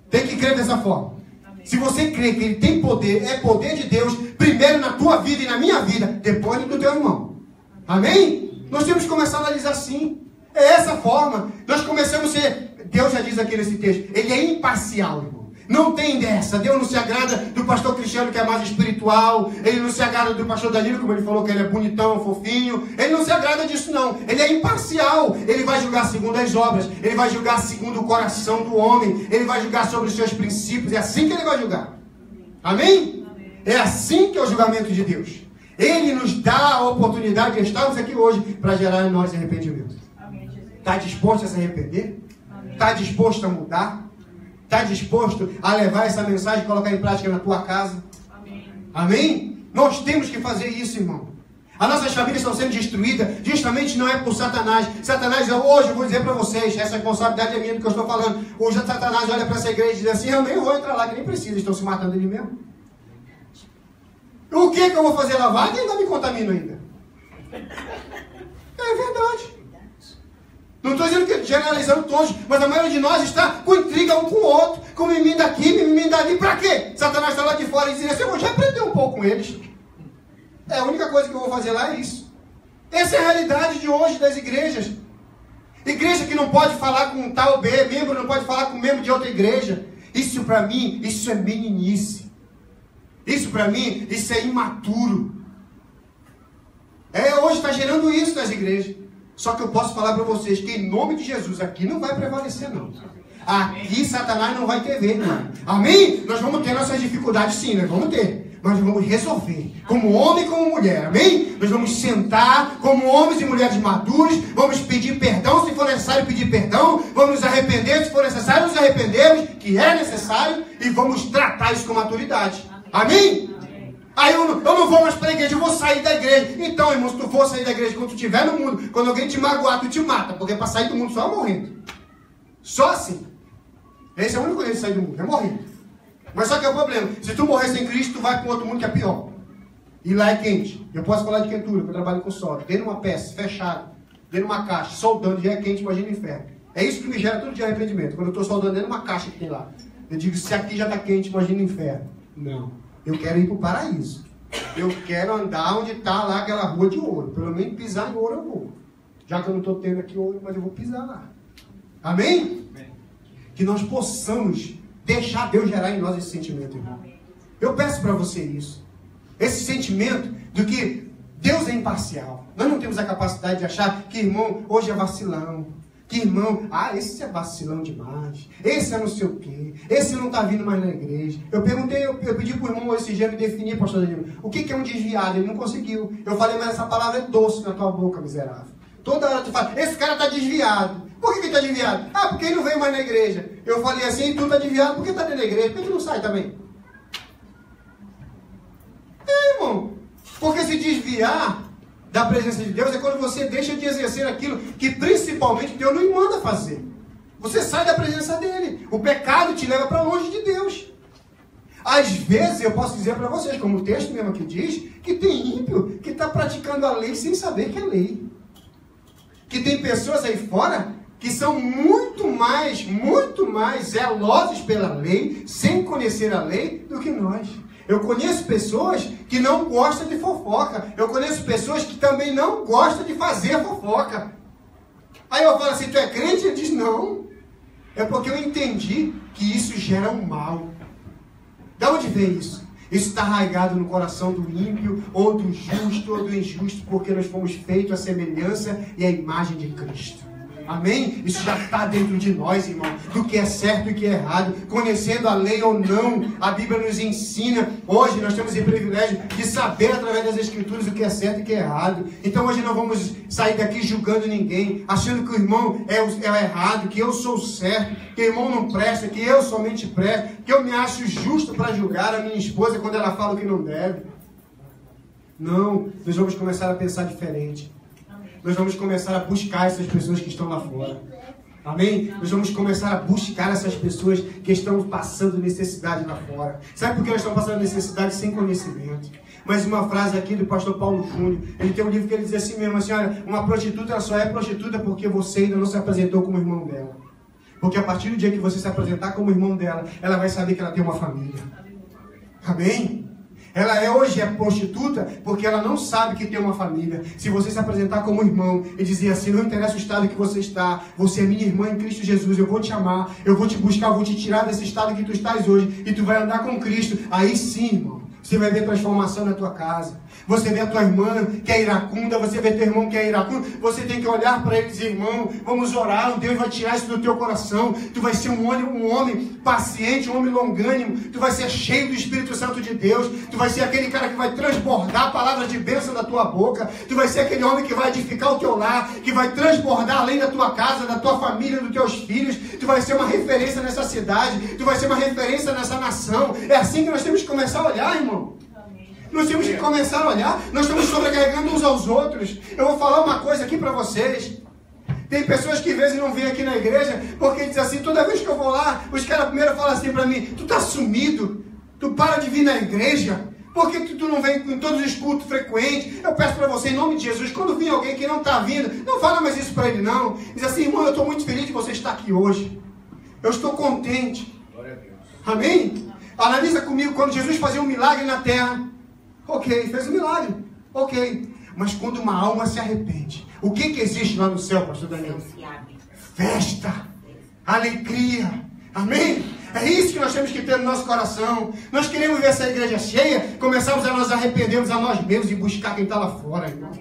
Tem que crer dessa forma. Amém. Se você crê que ele tem poder, é poder de Deus, primeiro na tua vida e na minha vida, depois do teu irmão. Amém? Nós temos que começar a analisar assim. É essa forma. Nós começamos a ser, Deus já diz aqui nesse texto, ele é imparcial, irmão. Não tem dessa. Deus não se agrada do pastor Cristiano, que é mais espiritual. Ele não se agrada do pastor Danilo, como ele falou, que ele é bonitão, fofinho. Ele não se agrada disso, não. Ele é imparcial. Ele vai julgar segundo as obras. Ele vai julgar segundo o coração do homem. Ele vai julgar sobre os seus princípios. É assim que ele vai julgar. Amém? É assim que é o julgamento de Deus. Ele nos dá a oportunidade de estarmos aqui hoje para gerar em nós arrependimento. Está disposto a se arrepender? Está disposto a mudar? Está disposto a levar essa mensagem e colocar em prática na tua casa? Amém. Amém? Nós temos que fazer isso, irmão. As nossas famílias estão sendo destruídas, justamente não é por Satanás. Satanás, hoje eu vou dizer para vocês, essa responsabilidade é minha do que eu estou falando. Hoje Satanás olha para essa igreja e diz assim, eu nem vou entrar lá, que nem precisa, estão se matando ali mesmo. O que eu vou fazer lá? Vai que ainda me contamino ainda. É verdade. Não estou dizendo que generalizando todos, mas a maioria de nós está com intriga um com o outro, com mimimi daqui, mimimi dali. Para quê? Satanás está lá de fora e diz assim, eu vou já aprender um pouco com eles. É a única coisa que eu vou fazer lá é isso. Essa é a realidade de hoje das igrejas. Igreja que não pode falar com tal B, membro não pode falar com membro de outra igreja. Isso para mim, isso é meninice. Isso para mim, isso é imaturo. Hoje está gerando isso nas igrejas. Só que eu posso falar para vocês que em nome de Jesus aqui não vai prevalecer não. Aqui Satanás não vai ter vez, não. Amém? Nós vamos ter nossas dificuldades sim, nós vamos ter. Mas vamos resolver. Como homem e como mulher, amém? Nós vamos sentar como homens e mulheres maduros. Vamos pedir perdão se for necessário pedir perdão. Vamos nos arrepender se for necessário nos arrependermos, que é necessário. E vamos tratar isso com maturidade. Amém? Aí eu não vou mais para a igreja, eu vou sair da igreja. Então, irmão, se tu for sair da igreja quando tu estiver no mundo, quando alguém te magoar, tu te mata. Porque para sair do mundo só morrendo. Só assim. Esse é o único jeito de sair do mundo, é morrendo. Mas só que é o problema. Se tu morrer sem Cristo, tu vai para um outro mundo que é pior. E lá é quente. Eu posso falar de quentura, porque eu trabalho com solda. Dentro de uma peça, fechado. Dentro de uma caixa, soldando, já é quente, imagina o inferno. É isso que me gera todo dia arrependimento. Quando eu estou soldando dentro de uma caixa que tem lá. Eu digo, se aqui já está quente, imagina o inferno. Não. Eu quero ir para o paraíso. Eu quero andar onde está lá aquela rua de ouro. Pelo menos pisar em ouro eu vou. Já que eu não estou tendo aqui ouro, mas eu vou pisar lá. Amém? Amém. Que nós possamos deixar Deus gerar em nós esse sentimento, irmão. Eu peço para você isso. Esse sentimento de que Deus é imparcial. Nós não temos a capacidade de achar que, irmão, hoje é vacilão. Que, irmão, esse é vacilão demais. Esse é não sei o quê. Esse não está vindo mais na igreja. Eu pedi para o irmão esse dia me definir, pastor Danilo. O que é um desviado? Ele não conseguiu. Eu falei, mas essa palavra é doce na tua boca, miserável. Toda hora tu fala, esse cara está desviado. Por que ele está desviado? Porque ele não veio mais na igreja. Eu falei assim, tu está desviado, por que está dentro da igreja? Por que tu não sai também? Irmão. Porque se desviar, da presença de Deus é quando você deixa de exercer aquilo que principalmente Deus não manda fazer. Você sai da presença dele. O pecado te leva para longe de Deus. Às vezes eu posso dizer para vocês, como o texto mesmo aqui diz, que tem ímpio que está praticando a lei sem saber que é lei. Que tem pessoas aí fora que são muito mais zelosas pela lei, sem conhecer a lei, do que nós. Eu conheço pessoas que não gostam de fofoca. Eu conheço pessoas que também não gostam de fazer fofoca. Aí eu falo assim, tu é crente? Ele diz, não. É porque eu entendi que isso gera um mal. De onde vem isso? Isso está arraigado no coração do ímpio, ou do justo, ou do injusto, porque nós fomos feitos à semelhança e à imagem de Cristo. Amém? Isso já está dentro de nós, irmão, do que é certo e o que é errado, conhecendo a lei ou não. A Bíblia nos ensina. Hoje nós temos o privilégio de saber através das Escrituras o que é certo e o que é errado. Então hoje não vamos sair daqui julgando ninguém, achando que o irmão é o errado, que eu sou o certo, que o irmão não presta, que eu somente presto, que eu me acho justo para julgar a minha esposa quando ela fala o que não deve. Não, nós vamos começar a pensar diferente. Nós vamos começar a buscar essas pessoas que estão lá fora. Amém? Nós vamos começar a buscar essas pessoas que estão passando necessidade lá fora. Sabe por que elas estão passando necessidade? Sem conhecimento. Mas uma frase aqui do pastor Paulo Júnior, ele tem um livro que ele diz assim mesmo, assim, olha, uma prostituta só é prostituta porque você ainda não se apresentou como irmão dela. Porque a partir do dia que você se apresentar como irmão dela, ela vai saber que ela tem uma família. Amém? Ela hoje é prostituta porque ela não sabe que tem uma família. Se você se apresentar como irmão e dizer assim, não interessa o estado que você está, você é minha irmã em Cristo Jesus, eu vou te amar, eu vou te buscar, eu vou te tirar desse estado que tu estás hoje e tu vai andar com Cristo. Aí sim, irmão, você vai ver transformação na tua casa. Você vê a tua irmã que é iracunda, você vê teu irmão que é iracundo, você tem que olhar para ele e dizer, irmão, vamos orar, Deus vai tirar isso do teu coração, tu vai ser um homem paciente, um homem longânimo, tu vai ser cheio do Espírito Santo de Deus, tu vai ser aquele cara que vai transbordar a palavra de bênção da tua boca, tu vai ser aquele homem que vai edificar o teu lar, que vai transbordar além da tua casa, da tua família, dos teus filhos, tu vai ser uma referência nessa cidade, tu vai ser uma referência nessa nação. É assim que nós temos que começar a olhar, irmão. Nós temos que começar a olhar. Nós estamos sobrecarregando uns aos outros. Eu vou falar uma coisa aqui para vocês. Tem pessoas que às vezes não vêm aqui na igreja porque dizem assim, toda vez que eu vou lá, os caras primeiro falam assim para mim, tu tá sumido, tu para de vir na igreja, por que tu não vem em todos os cultos frequentes? Eu peço para você, em nome de Jesus, quando vir alguém que não está vindo, não fala mais isso para ele não. Diz assim, irmão, eu estou muito feliz de você estar aqui hoje. Eu estou contente. Amém? Analisa comigo, quando Jesus fazia um milagre na terra, ok, fez um milagre, ok. Mas quando uma alma se arrepende, o que existe lá no céu, pastor Daniel? Festa, alegria, amém? É isso que nós temos que ter no nosso coração. Nós queremos ver essa igreja cheia, começarmos a nos arrependermos a nós mesmos e buscar quem está lá fora, irmão.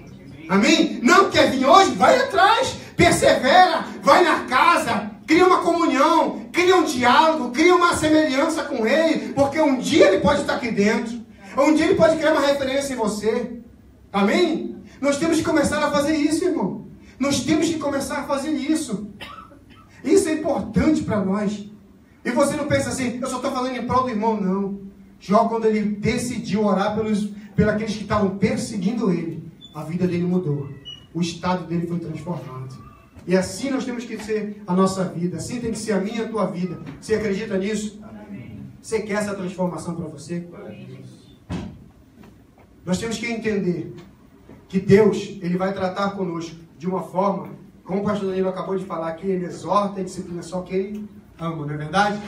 Amém? Não quer vir hoje? Vai atrás, persevera, vai na casa, cria uma comunhão, cria um diálogo, cria uma semelhança com ele, porque um dia ele pode estar aqui dentro. Um dia ele pode criar uma referência em você. Amém? Nós temos que começar a fazer isso, irmão. Nós temos que começar a fazer isso. Isso é importante para nós. E você não pensa assim, eu só estou falando em prol do irmão, não. Jó, quando ele decidiu orar pelos aqueles que estavam perseguindo ele, a vida dele mudou. O estado dele foi transformado. E assim nós temos que ser a nossa vida. Assim tem que ser a minha e a tua vida. Você acredita nisso? Amém. Você quer essa transformação para você? Amém. Nós temos que entender que Deus, Ele vai tratar conosco de uma forma, como o pastor Danilo acabou de falar aqui, Ele exorta e disciplina só quem ama, não é verdade?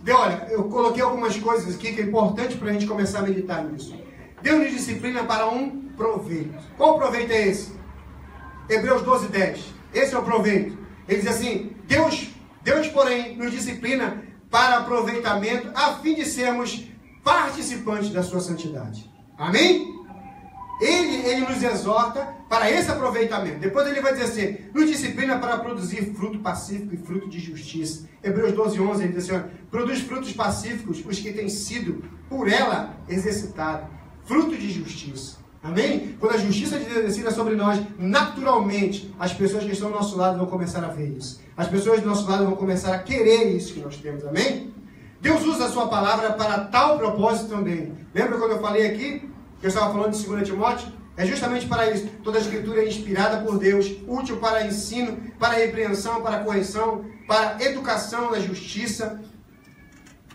Então, olha, eu coloquei algumas coisas aqui que é importante para a gente começar a meditar nisso. Deus nos disciplina para um proveito. Qual proveito é esse? Hebreus 12:10. Esse é o proveito. Ele diz assim, Deus, porém, nos disciplina para aproveitamento, a fim de sermos participantes da sua santidade. Amém? Ele nos exorta para esse aproveitamento. Depois ele vai dizer assim, nos disciplina para produzir fruto pacífico e fruto de justiça. Hebreus 12:11, ele diz assim, produz frutos pacíficos os que têm sido por ela exercitados. Fruto de justiça. Amém? Quando a justiça de Deus descida sobre nós, naturalmente, as pessoas que estão ao nosso lado vão começar a ver isso. As pessoas do nosso lado vão começar a querer isso que nós temos. Amém? Deus usa a sua palavra para tal propósito também. Lembra quando eu falei aqui, que eu estava falando de 2 Timóteo? É justamente para isso. Toda a Escritura é inspirada por Deus, útil para ensino, para repreensão, para correção, para educação na justiça,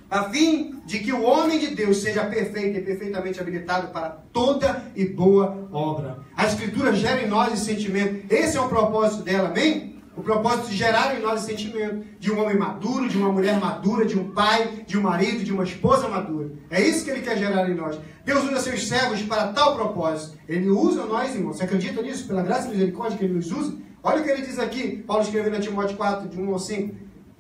a fim de que o homem de Deus seja perfeito e perfeitamente habilitado para toda e boa obra. A Escritura gera em nós esse sentimento. Esse é o propósito dela, amém? O propósito de gerar em nós esse sentimento de um homem maduro, de uma mulher madura, de um pai, de um marido, de uma esposa madura. É isso que Ele quer gerar em nós. Deus usa seus servos para tal propósito. Ele usa nós, irmão. Você acredita nisso? Pela graça e misericórdia que Ele nos usa? Olha o que Ele diz aqui. Paulo escrevendo em Timóteo 4, de 1 ao 5.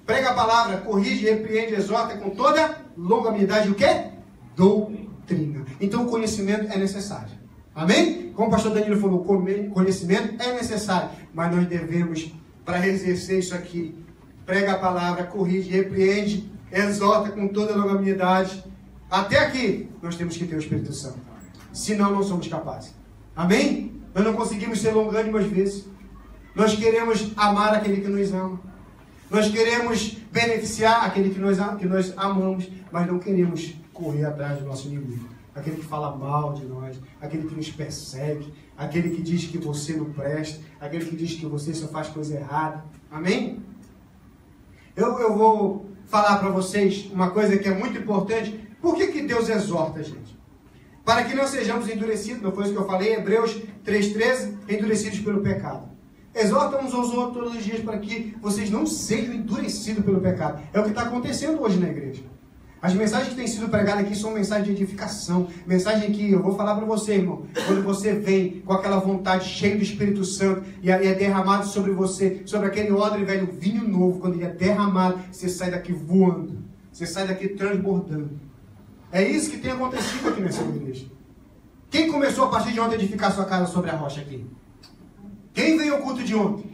Prega a palavra, corrige, repreende, exorta com toda longanimidade. O quê? Doutrina. Então o conhecimento é necessário. Amém? Como o pastor Danilo falou, conhecimento é necessário. Mas nós devemos, para exercer isso aqui, prega a palavra, corrige, repreende, exorta com toda longanimidade. Até aqui, nós temos que ter o Espírito Santo. Senão, não somos capazes. Amém? Nós não conseguimos ser longânimos às vezes. Nós queremos amar aquele que nos ama. Nós queremos beneficiar aquele que nós amamos, mas não queremos correr atrás do nosso inimigo. Aquele que fala mal de nós, aquele que nos persegue, aquele que diz que você não presta, aquele que diz que você só faz coisa errada. Amém? Eu vou falar para vocês uma coisa que é muito importante. Por que Deus exorta a gente? Para que não sejamos endurecidos, não foi isso que eu falei, Hebreus 3,13, endurecidos pelo pecado. Exorta uns aos outros todos os dias para que vocês não sejam endurecidos pelo pecado. É o que está acontecendo hoje na igreja. As mensagens que têm sido pregadas aqui são mensagens de edificação. Mensagem que eu vou falar para você, irmão. Quando você vem com aquela vontade cheia do Espírito Santo e é derramado sobre você, sobre aquele odre velho, vinho novo, quando ele é derramado, você sai daqui voando. Você sai daqui transbordando. É isso que tem acontecido aqui nessa igreja. Quem começou a partir de ontem a edificar sua casa sobre a rocha aqui? Quem veio ao culto de ontem?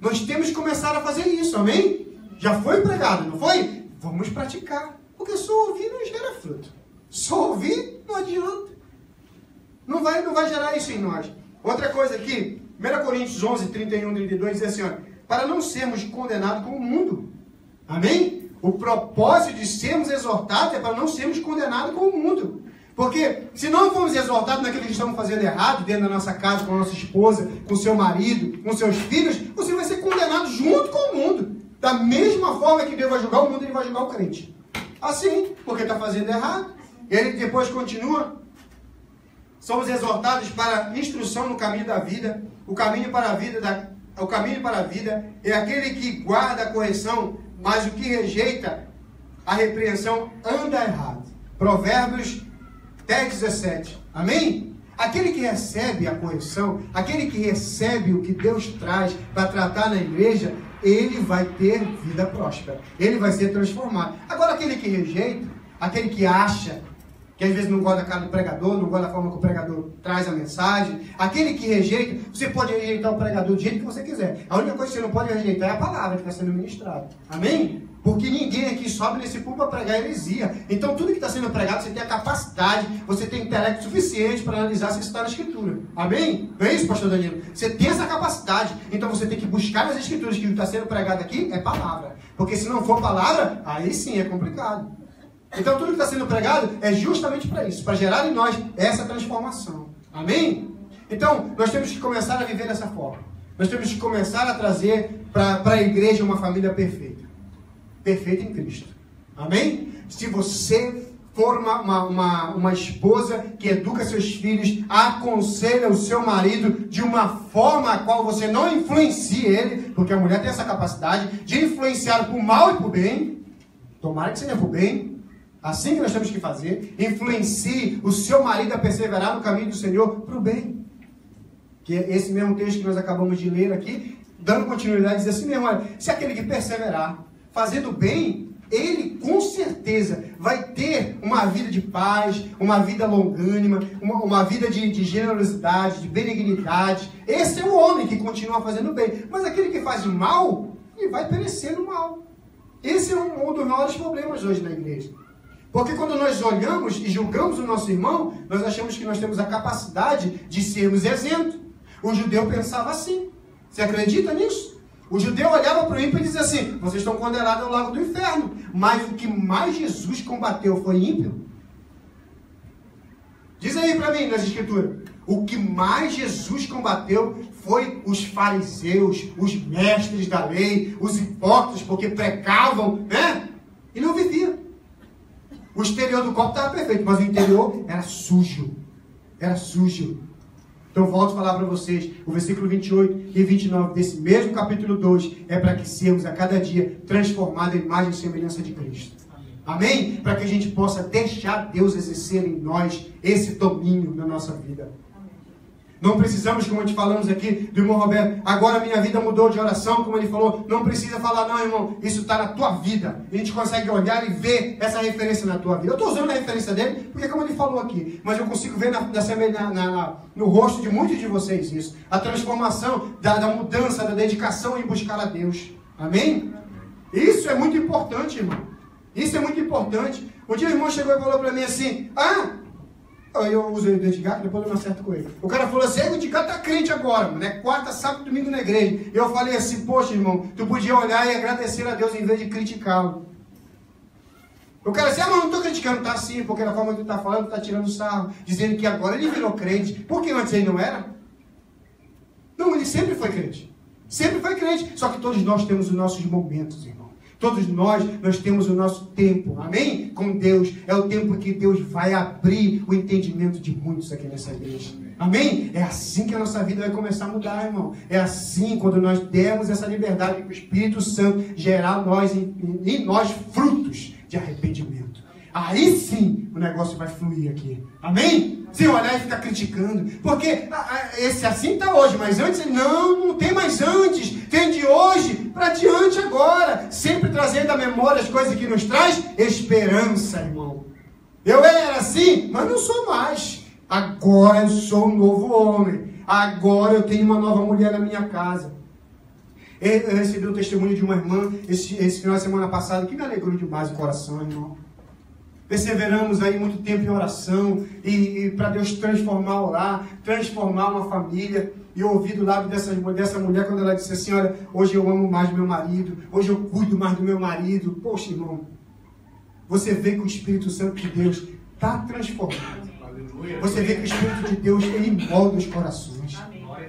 Nós temos que começar a fazer isso, amém? Já foi pregado, não foi? Vamos praticar. Porque só ouvir não gera fruto. Só ouvir não adianta. Não vai gerar isso em nós. Outra coisa aqui, 1 Coríntios 11, 31, 32, diz assim, ó, para não sermos condenados com o mundo. Amém? O propósito de sermos exortados é para não sermos condenados com o mundo. Porque se não formos exortados naquilo que estamos fazendo errado, dentro da nossa casa, com a nossa esposa, com o seu marido, com seus filhos, você vai ser condenado junto com o mundo. Da mesma forma que Deus vai julgar o mundo, Ele vai julgar o crente. Assim, porque está fazendo errado. Ele depois continua. Somos exortados para instrução no caminho da vida. O caminho para a vida é aquele que guarda a correção, mas o que rejeita a repreensão anda errado. Provérbios 10:17. Amém? Aquele que recebe a correção, aquele que recebe o que Deus traz para tratar na igreja, ele vai ter vida próspera. Ele vai ser transformado. Agora, aquele que rejeita, aquele que acha, que às vezes não gosta da cara do pregador, não gosta da forma que o pregador traz a mensagem, aquele que rejeita, você pode rejeitar o pregador do jeito que você quiser. A única coisa que você não pode rejeitar é a palavra que está sendo ministrada. Amém? Porque ninguém aqui sobe nesse púlpito para pregar heresia. Então tudo que está sendo pregado, você tem a capacidade, você tem intelecto suficiente para analisar se isso está na Escritura. Amém? Não é isso, pastor Danilo? Você tem essa capacidade. Então você tem que buscar nas Escrituras que o que está sendo pregado aqui é palavra. Porque se não for palavra, aí sim é complicado. Então tudo que está sendo pregado é justamente para isso, para gerar em nós essa transformação. Amém? Então nós temos que começar a viver dessa forma. Nós temos que começar a trazer para a igreja uma família perfeita. Perfeita em Cristo. Amém? Se você for uma esposa que educa seus filhos, aconselha o seu marido de uma forma a qual você não influencie ele, porque a mulher tem essa capacidade de influenciar para o mal e para o bem. Tomara que seja para o bem. Assim que nós temos que fazer. Influencie o seu marido a perseverar no caminho do Senhor para o bem. Que é esse mesmo texto que nós acabamos de ler aqui, dando continuidade, diz assim mesmo, olha, se aquele que perseverar fazendo bem, ele com certeza vai ter uma vida de paz, uma vida longânima, uma vida de generosidade, de benignidade. Esse é o homem que continua fazendo bem. Mas aquele que faz o mal, ele vai perecer no mal. Esse é um dos maiores problemas hoje na igreja. Porque quando nós olhamos e julgamos o nosso irmão, nós achamos que nós temos a capacidade de sermos isentos. O judeu pensava assim. Você acredita nisso? O judeu olhava para o ímpio e dizia assim, vocês estão condenados ao lago do inferno. Mas o que mais Jesus combateu foi ímpio. Diz aí para mim nas escrituras. O que mais Jesus combateu foi os fariseus, os mestres da lei, os hipócritas, porque pregavam, né? E não viviam. O exterior do copo estava perfeito, mas o interior era sujo. Era sujo. Então volto a falar para vocês, o versículo 28 e 29 desse mesmo capítulo 2 é para que sejamos a cada dia transformados em imagem e semelhança de Cristo. Amém? Para que a gente possa deixar Deus exercer em nós esse domínio na nossa vida. Não precisamos, como a gente falamos aqui do irmão Roberto, agora minha vida mudou de oração, como ele falou, não precisa falar não, irmão, isso está na tua vida. A gente consegue olhar e ver essa referência na tua vida. Eu estou usando a referência dele, porque como ele falou aqui, mas eu consigo ver no rosto de muitos de vocês isso. A transformação, da mudança, da dedicação em buscar a Deus. Amém? Isso é muito importante, irmão. Isso é muito importante. Um dia o irmão chegou e falou para mim assim, eu uso ele de gato, depois eu não acerto com ele. O cara falou assim, o de gato tá crente agora, mano. É quarta, sábado, domingo na igreja. E eu falei assim, poxa, irmão, tu podia olhar e agradecer a Deus em vez de criticá-lo. O cara assim, mas não estou criticando, tá sim, porque da forma que tu tá falando, tu tá tirando sarro, dizendo que agora ele virou crente. Porque antes ele não era? Não, ele sempre foi crente. Sempre foi crente. Só que todos nós temos os nossos momentos, irmão. Todos nós temos o nosso tempo, amém? Com Deus, é o tempo que Deus vai abrir o entendimento de muitos aqui nessa igreja, amém? É assim que a nossa vida vai começar a mudar, irmão. É assim, quando nós dermos essa liberdade para o Espírito Santo gerar em nós frutos de arrependimento. Aí sim, o negócio vai fluir aqui, amém? Sem olhar e ficar criticando, porque esse assim está hoje, mas antes, não tem mais antes, tem de hoje para diante agora, sempre trazendo à memória as coisas que nos traz esperança, irmão. Eu era assim, mas não sou mais. Agora eu sou um novo homem, agora eu tenho uma nova mulher na minha casa. Eu recebi um testemunho de uma irmã esse final de semana passado que me alegrou demais o coração, irmão. Perseveramos aí muito tempo em oração e para Deus transformar uma família. E eu ouvi do lado dessa mulher quando ela disse assim, olha, hoje eu amo mais meu marido, hoje eu cuido mais do meu marido. Poxa, irmão, você vê que o Espírito Santo de Deus está transformado. Você vê que o Espírito de Deus, ele molda os corações.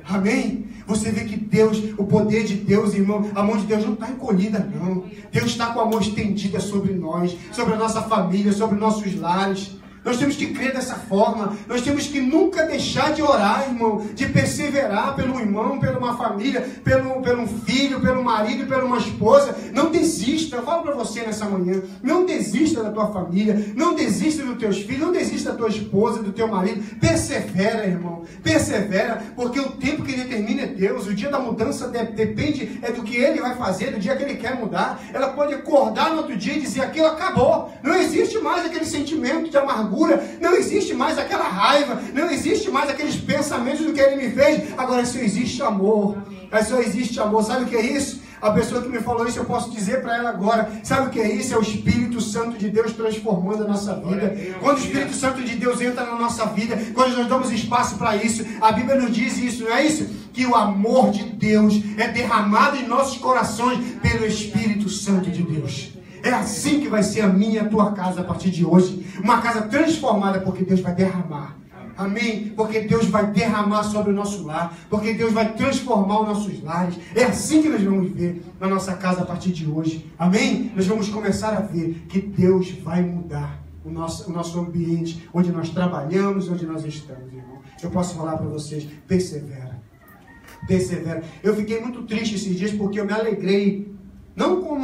Amém? Você vê que Deus, o poder de Deus, irmão, a mão de Deus não está encolhida, não. Deus está com a mão estendida sobre nós, sobre a nossa família, sobre nossos lares. Nós temos que crer dessa forma. Nós temos que nunca deixar de orar, irmão, de perseverar pelo irmão, pela uma família, pelo um filho, pelo marido, pela uma esposa. Não desista. Eu falo para você nessa manhã, não desista da tua família, não desista dos teus filhos, não desista da tua esposa, do teu marido. Persevera, irmão. Persevera, porque o tempo que determina é Deus. O dia da mudança depende do que Ele vai fazer, do dia que Ele quer mudar. Ela pode acordar no outro dia e dizer, aquilo acabou. Não existe mais aquele sentimento de amargura. Não existe mais aquela raiva, não existe mais aqueles pensamentos do que ele me fez. Agora só existe amor. Só existe amor. Sabe o que é isso? A pessoa que me falou isso, eu posso dizer para ela agora. Sabe o que é isso? É o Espírito Santo de Deus transformando a nossa vida. Quando o Espírito Santo de Deus entra na nossa vida, quando nós damos espaço para isso, a Bíblia nos diz isso, não é isso? Que o amor de Deus é derramado em nossos corações pelo Espírito Santo de Deus. É assim que vai ser a minha e a tua casa a partir de hoje. Uma casa transformada, porque Deus vai derramar. Amém? Porque Deus vai derramar sobre o nosso lar. Porque Deus vai transformar os nossos lares. É assim que nós vamos ver na nossa casa a partir de hoje. Amém? Nós vamos começar a ver que Deus vai mudar o nosso ambiente, onde nós trabalhamos, onde nós estamos, irmão. Eu posso falar para vocês, persevera. Persevera. Eu fiquei muito triste esses dias porque eu me alegrei, não com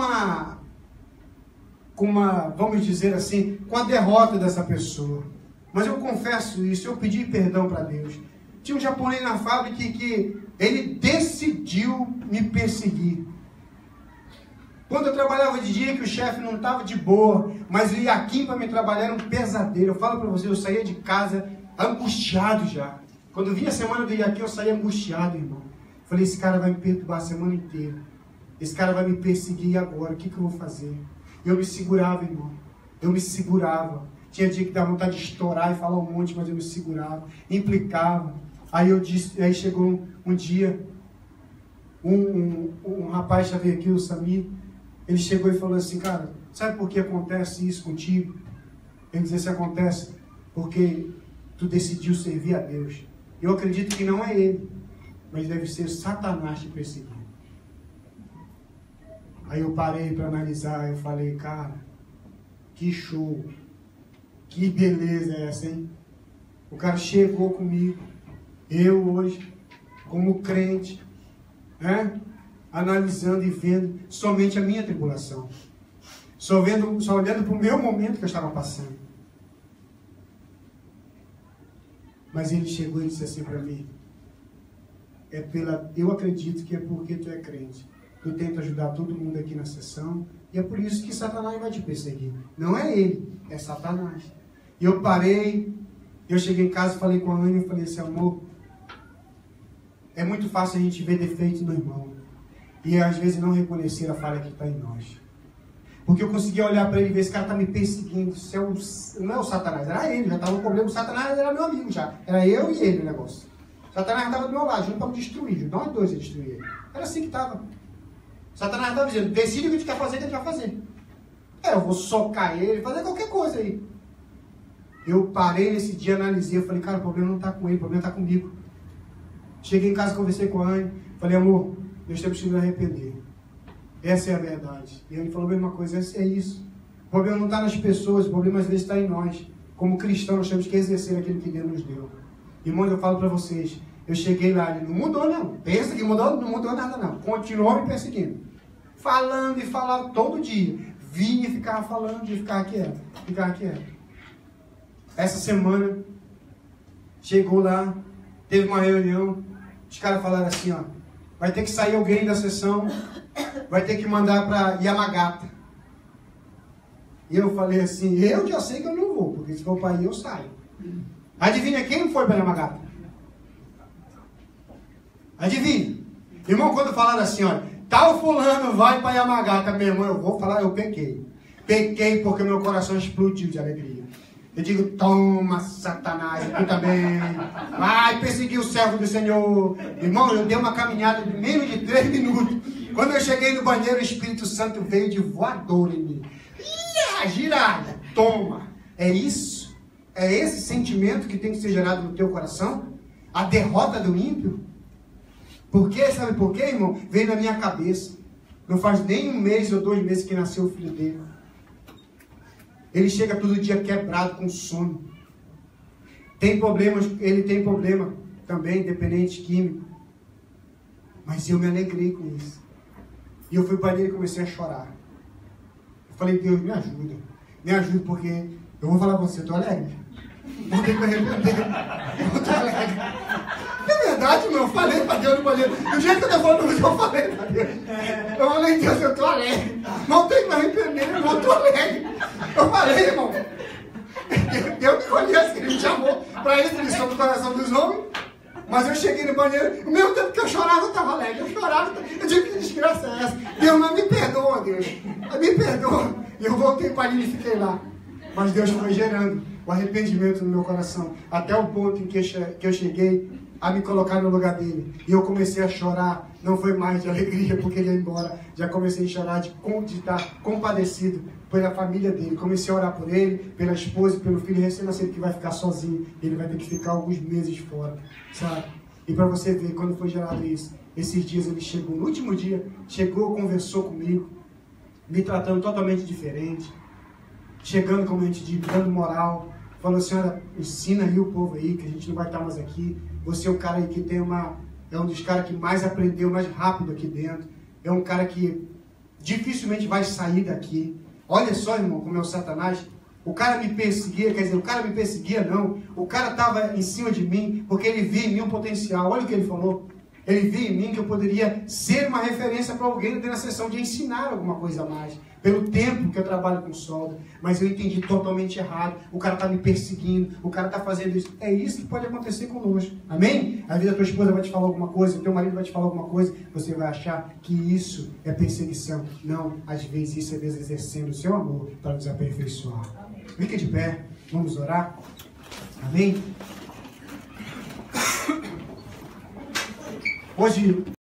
uma, vamos dizer assim, com a derrota dessa pessoa. Mas eu confesso isso, eu pedi perdão para Deus. Tinha um japonês na fábrica que ele decidiu me perseguir. Quando eu trabalhava de dia, que o chefe não estava de boa, mas o Iaquim para me trabalhar era um pesadelo. Eu falo para você, eu saía de casa angustiado já. Quando eu vinha a semana do Iaquim, eu saía angustiado, irmão. Falei, esse cara vai me perturbar a semana inteira. Esse cara vai me perseguir agora, o que eu vou fazer? Eu me segurava, irmão. Eu me segurava. Tinha dia que dava vontade de estourar e falar um monte, mas eu me segurava. Implicava. Aí chegou um dia, um rapaz já veio aqui, o Samir. Ele chegou e falou assim, cara, sabe por que acontece isso contigo? Ele disse, isso acontece porque tu decidiu servir a Deus. Eu acredito que não é ele, mas deve ser Satanás te perseguindo. Aí eu parei para analisar, eu falei, cara, que show, que beleza é essa, hein? O cara chegou comigo, eu hoje, como crente, né? Analisando e vendo somente a minha tribulação. Só olhando para o meu momento que eu estava passando. Mas ele chegou e disse assim para mim, eu acredito que é porque tu é crente. Tu tenta ajudar todo mundo aqui na sessão, e é por isso que Satanás vai te perseguir. Não é ele, é Satanás. E eu parei, eu cheguei em casa, falei com a Ana e falei assim, amor, é muito fácil a gente ver defeito no irmão. E às vezes não reconhecer a falha que está em nós. Porque eu conseguia olhar para ele e ver, esse cara está me perseguindo. Não é o Satanás, era ele, já estava um problema. O Satanás era meu amigo já. Era eu e ele o negócio. O Satanás estava do meu lado, junto para me destruir. Nós dois ia destruir ele. Era assim que estava. O Satanás estava dizendo, decide o que tu quer fazer, que ele vai fazer. Eu vou socar ele, fazer qualquer coisa aí. Eu parei nesse dia, analisei, eu falei, cara, o problema não está com ele, o problema está comigo. Cheguei em casa, conversei com a Anne, falei, amor, nós temos que nos arrepender. Essa é a verdade. E ele falou a mesma coisa, é isso. O problema não está nas pessoas, o problema às vezes está em nós. Como cristãos, nós temos que exercer aquilo que Deus nos deu. Irmãos, eu falo para vocês, eu cheguei lá, ele não mudou não. Pensa que mudou, não mudou nada não. Continuou me perseguindo. Falando e falando todo dia. Vinha e ficava falando e ficava quieto. Essa semana, chegou lá, teve uma reunião, os caras falaram assim, ó, vai ter que sair alguém da sessão, vai ter que mandar para Yamagata. E eu falei assim, eu já sei que eu não vou, porque se for para aí eu saio. Adivinha quem foi para Yamagata? Adivinha? Irmão, quando falaram assim, olha, tal fulano vai para Yamagata, meu irmão, eu vou falar, eu pequei. Pequei porque meu coração explodiu de alegria. Eu digo, toma, Satanás, tu também. Vai perseguir o servo do Senhor. Irmão, eu dei uma caminhada de menos de 3 minutos. Quando eu cheguei no banheiro, o Espírito Santo veio de voador em mim. Ih, girada, toma. É isso? É esse sentimento que tem que ser gerado no teu coração? A derrota do ímpio? Por quê? Sabe por quê, irmão? Veio na minha cabeça. Não faz nem 1 mês ou 2 meses que nasceu o filho dele. Ele chega todo dia quebrado, com sono. Tem problemas, ele tem problema também, dependente químico. Mas eu me alegrei com isso. E eu fui para ele e comecei a chorar. Eu falei, Deus, me ajuda. Me ajuda, porque eu vou falar para você, eu estou alegre. Não tem que me arrepender. Eu estou alegre. É verdade, meu, eu falei para Deus no banheiro. Do jeito que eu estou falando, eu falei para Deus. Eu falei, Deus, eu estou alegre. Não tem que me arrepender, eu estou alegre. Eu falei, irmão. Deus me conhece, Ele me chamou para essa lição do coração dos homens. Mas eu cheguei no banheiro, o mesmo tempo que eu chorava, eu estava alegre. Eu chorava, eu digo, que desgraça é essa? Deus, não me perdoa, Deus. Me perdoa. E eu voltei para ali e fiquei lá. Mas Deus foi gerando o arrependimento no meu coração. Até o ponto em que eu cheguei a me colocar no lugar dele. E eu comecei a chorar. Não foi mais de alegria porque ele ia embora. Já comecei a chorar de estar compadecido pela família dele. Comecei a orar por ele, pela esposa, pelo filho recém-nascido que vai ficar sozinho. Ele vai ter que ficar alguns meses fora, sabe? E para você ver, quando foi gerado isso, esses dias ele chegou, no último dia, chegou, conversou comigo, me tratando totalmente diferente, chegando, como a gente diz, dando moral, falou, senhora, ensina aí o povo aí, que a gente não vai estar mais aqui. Você é um cara aí que tem é um dos caras que mais aprendeu, mais rápido aqui dentro. É um cara que dificilmente vai sair daqui. Olha só, irmão, como é o Satanás. O cara me perseguia, quer dizer, o cara me perseguia não. O cara estava em cima de mim, porque ele via em mim um potencial. Olha o que ele falou. Ele via em mim que eu poderia ser uma referência para alguém dentro da sessão de ensinar alguma coisa a mais. Pelo tempo que eu trabalho com solda. Mas eu entendi totalmente errado. O cara está me perseguindo. O cara está fazendo isso. É isso que pode acontecer conosco. Amém? A vida da tua esposa vai te falar alguma coisa. O teu marido vai te falar alguma coisa. Você vai achar que isso é perseguição. Não. Às vezes isso é Deus exercendo o seu amor para nos aperfeiçoar. Amém. Fica de pé. Vamos orar. Amém? Hoje...